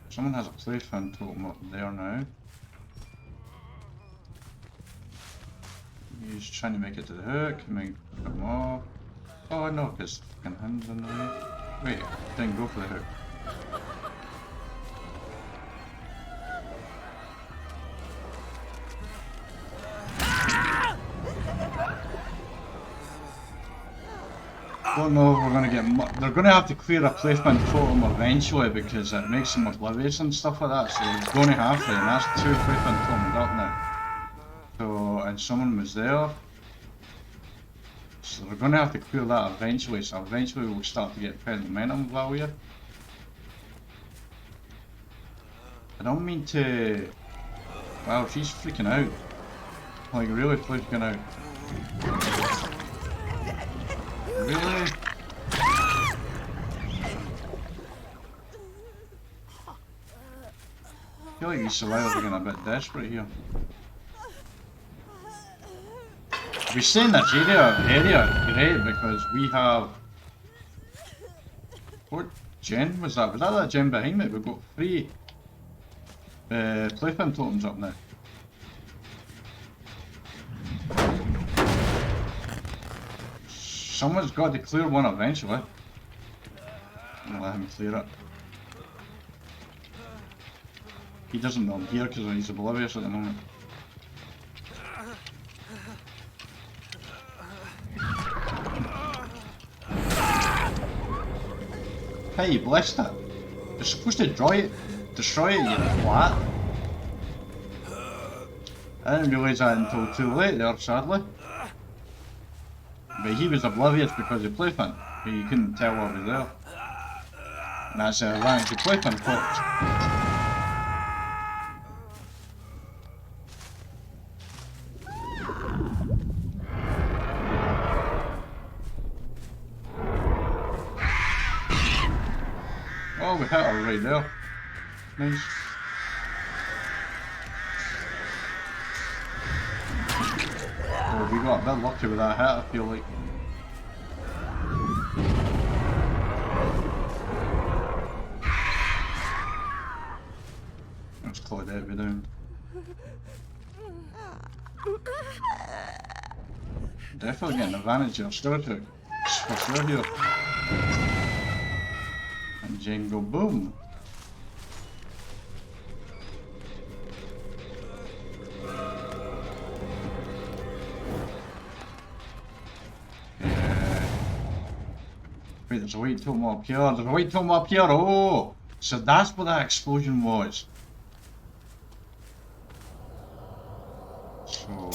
Someone has a playfin totem up there now. He's trying to make it to the hook, make him off. Oh no, because fucking hands in the way. Wait, didn't go for the hook. Don't know if we're gonna get they're gonna have to clear a placement totem eventually because it makes them oblivious and stuff like that, so they're gonna have to, and that's 2 placement totems up now. So, and someone was there. So they're gonna have to clear that eventually, so eventually we'll start to get present momentum value. I don't mean to... Wow, she's freaking out. Like, really freaking out. Really? I feel like these survivors are getting a bit desperate here. We stay in this area, great, because we have... What gen was that? Was that gen behind me? We've got 3 playpen totems up now. Someone's got to clear one eventually. I'm gonna let him clear it. He doesn't know I'm here because he's oblivious at the moment. Hey, you blessed it. You're supposed to destroy it, you twat. I didn't realise that until too late there, sadly. But he was oblivious because of playpen, but you couldn't tell what was there. And that's a rank to playpen folks. Oh, we hit her right there. Nice. Oh, we got a bit lucky with that hit, I feel like. Let's call it out with down. Definitely getting advantage of storage hook. For sure here. And Jingle boom. Wait, there's a white totem up here. There's a white totem up here. Oh! So that's what that explosion was. So,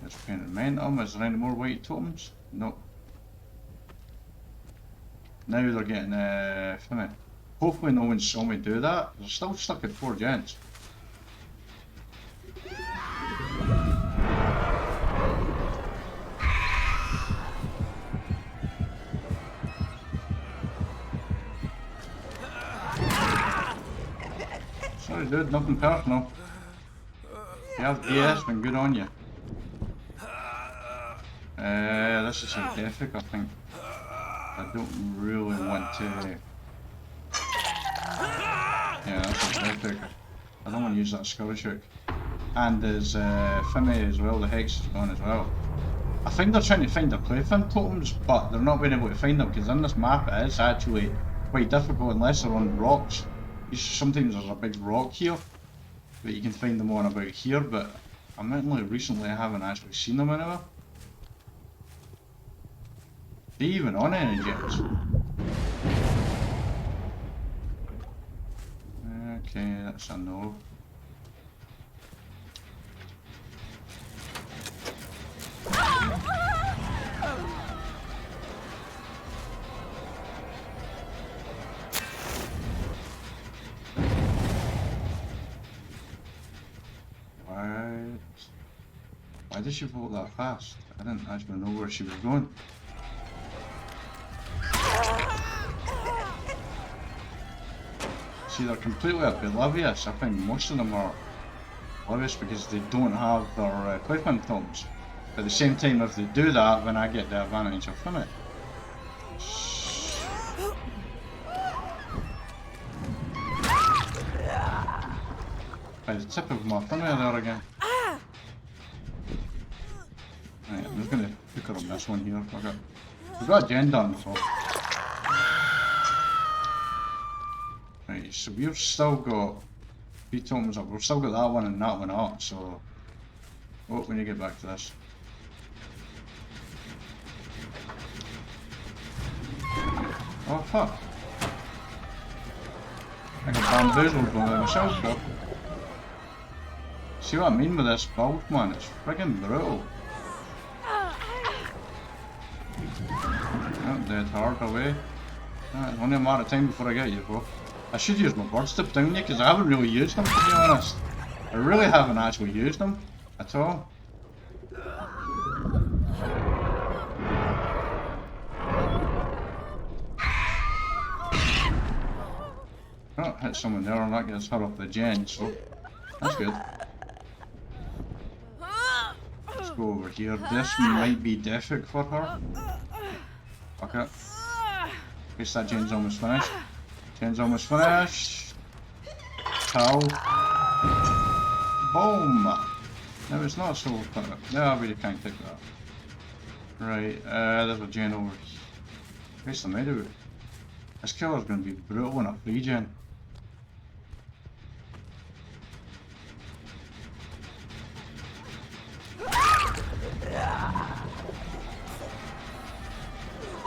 there's painted momentum. Is there any more white totems? Nope. Now they're getting funny. Hopefully no one saw me do that. They're still stuck at 4 gens. Sorry dude, nothing personal. You have DS, been good on you. This is a death hook, I think. I don't really want to... Yeah, that's a death hook. I don't want to use that Scottish hook. And there's Finny as well, the Hex is gone as well. I think they're trying to find their playfin totems, but they're not being able to find them because in this map it is actually quite difficult unless they're on rocks. Sometimes there's a big rock here, but you can find them on about here, but admittedly recently I haven't actually seen them anywhere. They even on any jets? Okay, that's a no. Why did she vote that fast? I didn't actually know where she was going. See, they're completely oblivious. I think most of them are oblivious because they don't have their placement films. But at the same time, if they do that, then I get the advantage of it. By the tip of my finger there again. Right, I'm just gonna pick her on this one here. We've got a gen done, so. Right, so we've still got 3 totems up. We've still got that one and that one up, so. Oh, we need to get back to this. Oh, fuck. I got bamboozled by myself, bro. See what I mean with this build, man? It's friggin' brutal. Oh, dead hard away. It's only a matter of time before I get you, bro. I should use my bird step down here because I haven't really used them, to be honest. I really haven't actually used them at all. Oh, hit someone there and that gets her off the gen, so that's good. Let's go over here. This might be difficult for her. Fuck it. Guess that gen's almost finished. Gen's almost finished. Pow. Boom! No, it's not so fun. No, I really can't take that. Right, there's a gen over here. Where's the middle? This killer's gonna be brutal in a free gen.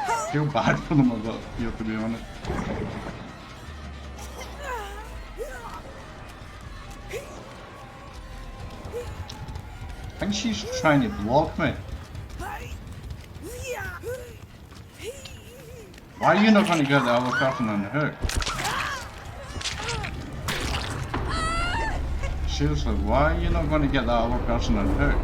I feel bad for them a bit here, to be honest. I think she's trying to block me. Why are you not going to get the other person on the hook? Seriously, why are you not going to get that other person on the hook?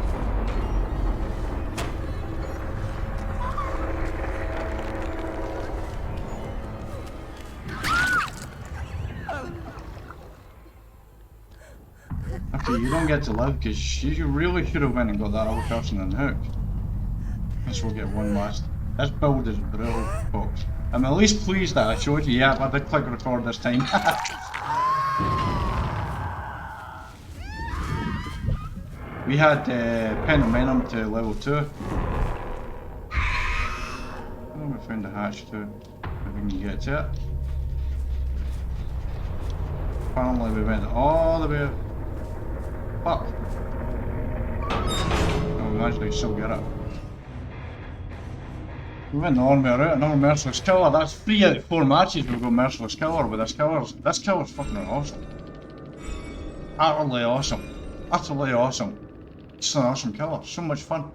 Okay, you don't get to live because you really should have went and got that other person on the hook. Guess we'll get one last. This build is brutal, folks. I'm at least pleased that I showed you. Yeah, I did click record this time. We had Penomenum to level 2. Oh, we found a hatch too. If we can get to it. Apparently we went all the way. Fuck. Oh, we actually still get it. We went the army route, another merciless killer. That's 3 out of 4 matches we've got merciless killer, but this killer's fucking awesome. Utterly awesome. Utterly awesome. It's an awesome killer, so much fun.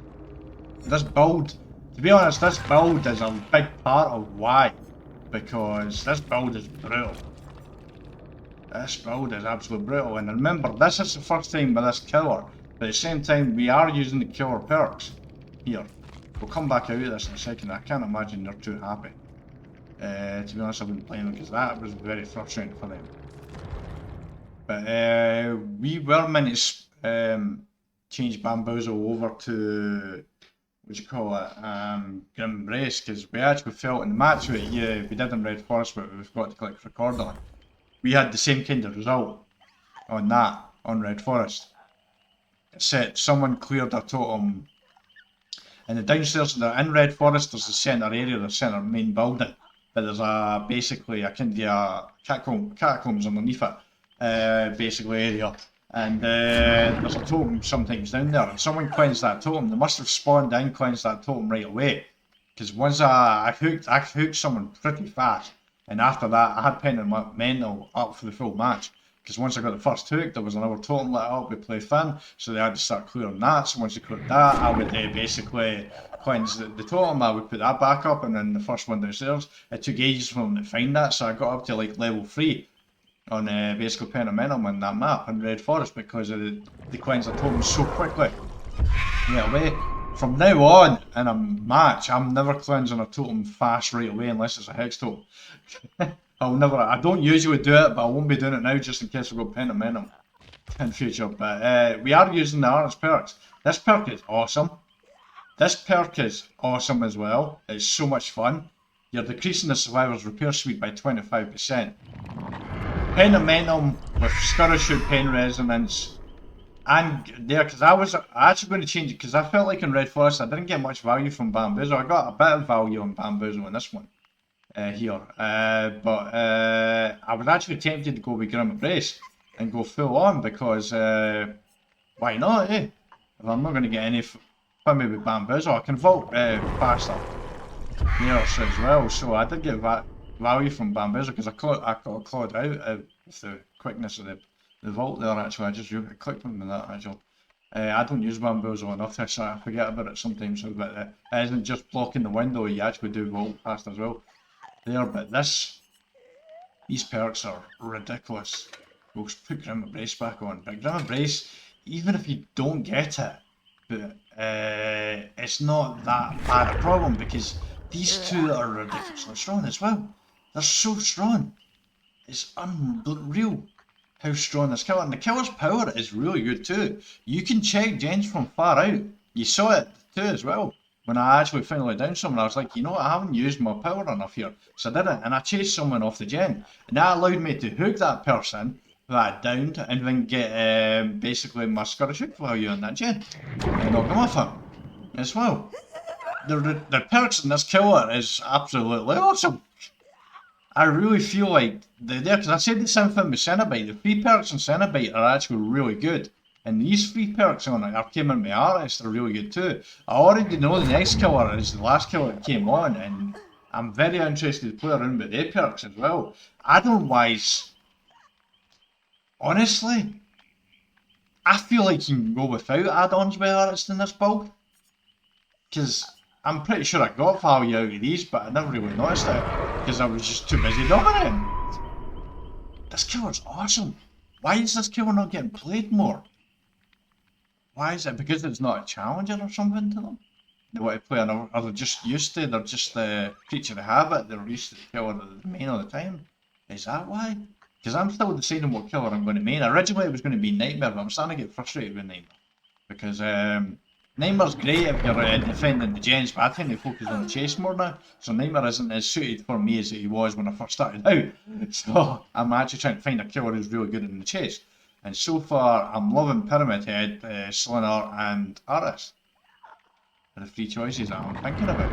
This build, to be honest, this build is a big part of why. Because this build is brutal. This build is absolutely brutal, and remember, this is the first time with this killer, but at the same time, we are using the killer perks here. We'll come back out of this in a second. I can't imagine they're too happy. To be honest, I've been playing them because that was very frustrating for them. But we were meant to change Bamboozle over to, what do you call it, Grim Embrace, because we actually felt in the match that we did in Red Forest, but we've got to click record on. We had the same kind of result on that, on Red Forest. It said someone cleared a totem. And the downstairs, in Red Forest, there's the centre area, the centre main building. But there's basically a kind of catacombs underneath it, basically area. And there's a totem sometimes down there. And someone cleansed that totem. They must have spawned in, cleansed that totem right away. Because once I hooked someone pretty fast, and after that I had pen and my mental up for the full match. Because once I got the first hook, there was another totem lit up. We play thin, so they had to start clearing that. So once they cleared that, I would basically cleanse the totem. I would put that back up, and then the first one downstairs. It took ages for them to find that, so I got up to like level 3 on basically Pentamentum on that map in Red Forest because they cleanse the totems so quickly. Right away. From now on in a match, I'm never cleansing a totem fast right away unless it's a hex totem. I don't usually do it, but I won't be doing it now just in case I've got Pentamentum in future. But we are using the artist perks. This perk is awesome. This perk is awesome as well. It's so much fun. You're decreasing the survivor's repair speed by 25%. Pentamentum with Scurryshoot Pain Resonance. And there, because I was actually going to change it because I felt like in Red Forest I didn't get much value from Bamboozle. I got a bit of value on Bamboozle in this one here, but I was actually tempted to go with Grim Embrace and go full on because why not? Eh? If I'm not going to get any fun with Bamboozle, I can vault faster here as well. So I did get value from Bamboozle because I got clawed out with the quickness of the vault there. Actually, I just clicked on that actually. I don't use Bamboozle enough, so I forget about it sometimes. But it isn't just blocking the window; you actually do vault fast as well. There, but these perks are ridiculous. We'll put Grim Embrace back on, but Grim Embrace, even if you don't get it, but it's not that bad a problem because these two are ridiculously strong as well. They're so strong. It's unreal how strong this killer, and the killer's power is really good too. You can check gens from far out. You saw it too as well. When I actually finally downed someone, I was like, you know what, I haven't used my power enough here. So I did it, and I chased someone off the gen. And that allowed me to hook that person that I downed, and then get basically my Scurryshoot value on that gen. And knock them off him as well. The perks in this killer is absolutely awesome. I really feel like because I said the same thing with Cenobite. The free perks on Cenobite are actually really good. And these free perks on it came in my artist are really good too. I already know the next killer is the last killer that came on, and I'm very interested to play around with their perks as well. Add-on wise, honestly, I feel like you can go without add-ons with artists in this build. Because I'm pretty sure I got value out of these, but I never really noticed it because I was just too busy dominating. This killer's awesome. Why is this killer not getting played more? Why is it? Because it's not a challenger or something to them? They want to play another, or they're just used to, they're just the creature of habit, they're used to the killer the main all the time. Is that why? Because I'm still deciding what killer I'm going to main. Originally it was going to be Nightmare, but I'm starting to get frustrated with Nightmare. Because Nightmare's great if you're defending the gens, but I tend to focus on the chase more now. So Nightmare isn't as suited for me as he was when I first started out. So I'm actually trying to find a killer who's really good in the chase. And so far, I'm loving Pyramid Head, Slunner, and Aris. Are the three choices that I'm thinking about.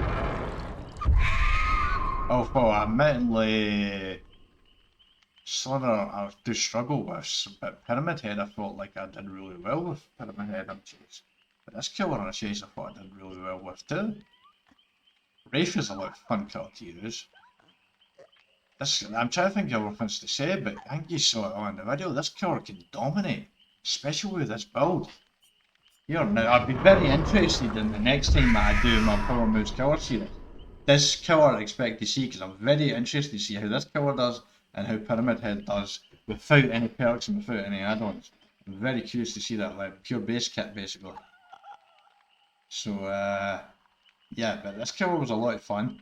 Oh, well, admittedly, Slunner I do struggle with, but Pyramid Head I felt like I did really well with Pyramid Head on chase. But this killer on a chase I thought I did really well with too. Wraith is a lot of fun killer to use. I'm trying to think of other things to say, but I think you saw it on the video. This killer can dominate, especially with this build. Here, now I'd be very interested in the next time that I do my Power Moves killer series. This killer I expect to see, because I'm very interested to see how this killer does and how Pyramid Head does without any perks and without any add-ons. I'm very curious to see that, like pure base kit basically. So yeah, but this killer was a lot of fun.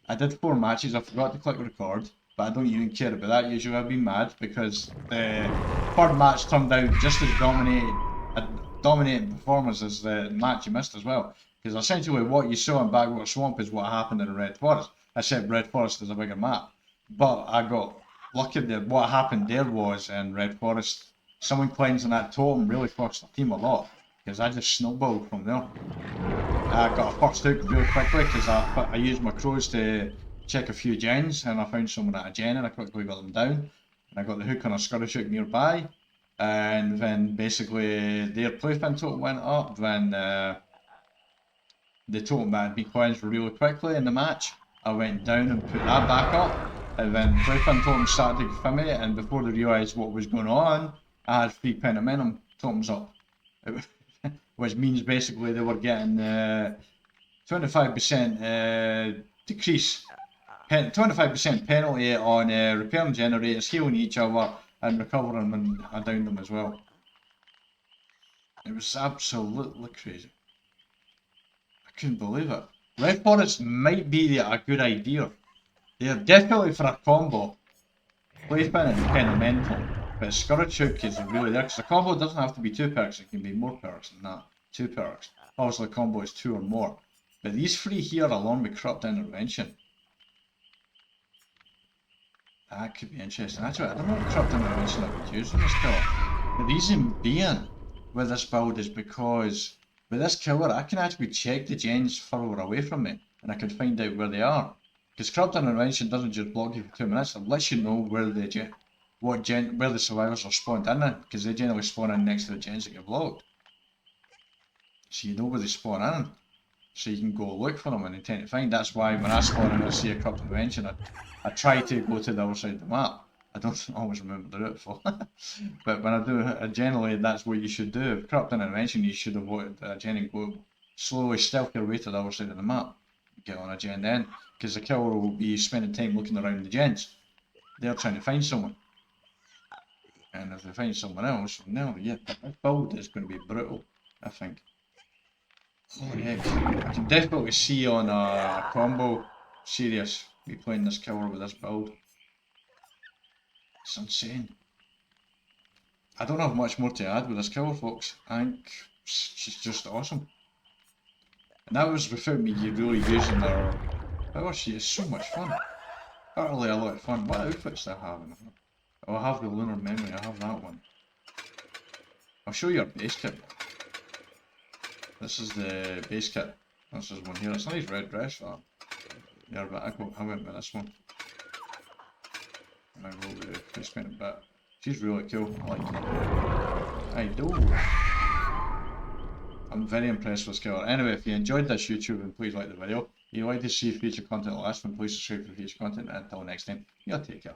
I did 4 matches, I forgot to click record, but I don't even care about that. Usually I've been mad because the 3rd match turned out just as dominating performance as the match you missed as well. Because essentially what you saw in Backwater Swamp is what happened in Red Forest, except Red Forest is a bigger map. But I got lucky that what happened there was in Red Forest, someone cleansing that totem really cost the team a lot, because I just snowballed from there. I got a first hook really quickly because I used my crows to check a few gens, and I found someone at a gen and I quickly got them down. And I got the hook on a Scurryshoot nearby, and then basically their playfin total went up, then the totem that had been cleansed really quickly in the match. I went down and put that back up, and then weapon totems started to come in, and before they realised what was going on, I had 3 Pentamentum totems up. Which means basically they were getting 25% decrease, 25% penalty on repairing generators, healing each other, and recovering when I downed them as well. It was absolutely crazy. I couldn't believe it. Red Forests might be a good idea. They're definitely for a combo. Playfin and Penamental. But Scourge Hook is really there, because the combo doesn't have to be 2 perks, it can be more perks than that. 2 perks. Obviously the combo is 2 or more. But these 3 here along with Corrupt Intervention. That could be interesting. Actually, I don't know what Corrupt Intervention I would use in this killer. The reason being with this build is because with this killer I can actually check the gens further away from me and I can find out where they are. Because Corrupt Intervention doesn't just block you for 2 minutes, it lets you know where the where the survivors are spawned in, because they generally spawn in next to the gens that get blocked. So you know where they spawn in, so you can go look for them and intend to find. That's why when I spawn in and see a Corrupt Intervention, I try to go to the other side of the map. I don't always remember the route for but when I do, generally that's what you should do. If Corrupt Intervention, you should avoid a gen and go slowly stealth your way to the other side of the map. Get on a gen then, because the killer will be spending time looking around the gens. They're trying to find someone. And if they find someone else, no, yeah, this build is going to be brutal, I think. Holy heck. I can definitely see on a combo series me playing this killer with this build. It's insane. I don't have much more to add with this killer, folks. I think she's just awesome. And that was without me really using her power. She is so much fun. Utterly a lot of fun. What outfits do I have in her? Oh, I have the Lunar Memory, I have that one. I'll show you our base kit. This is the base kit. This is one here. It's a nice red dress for yeah, but I went with this one. And I go with the face paint a bit. She's really cool. I like her. I do. I'm very impressed with this killer. Anyway, if you enjoyed this YouTube, then please like the video. If you'd like to see future content like this one, please subscribe for future content. And until next time, you take care.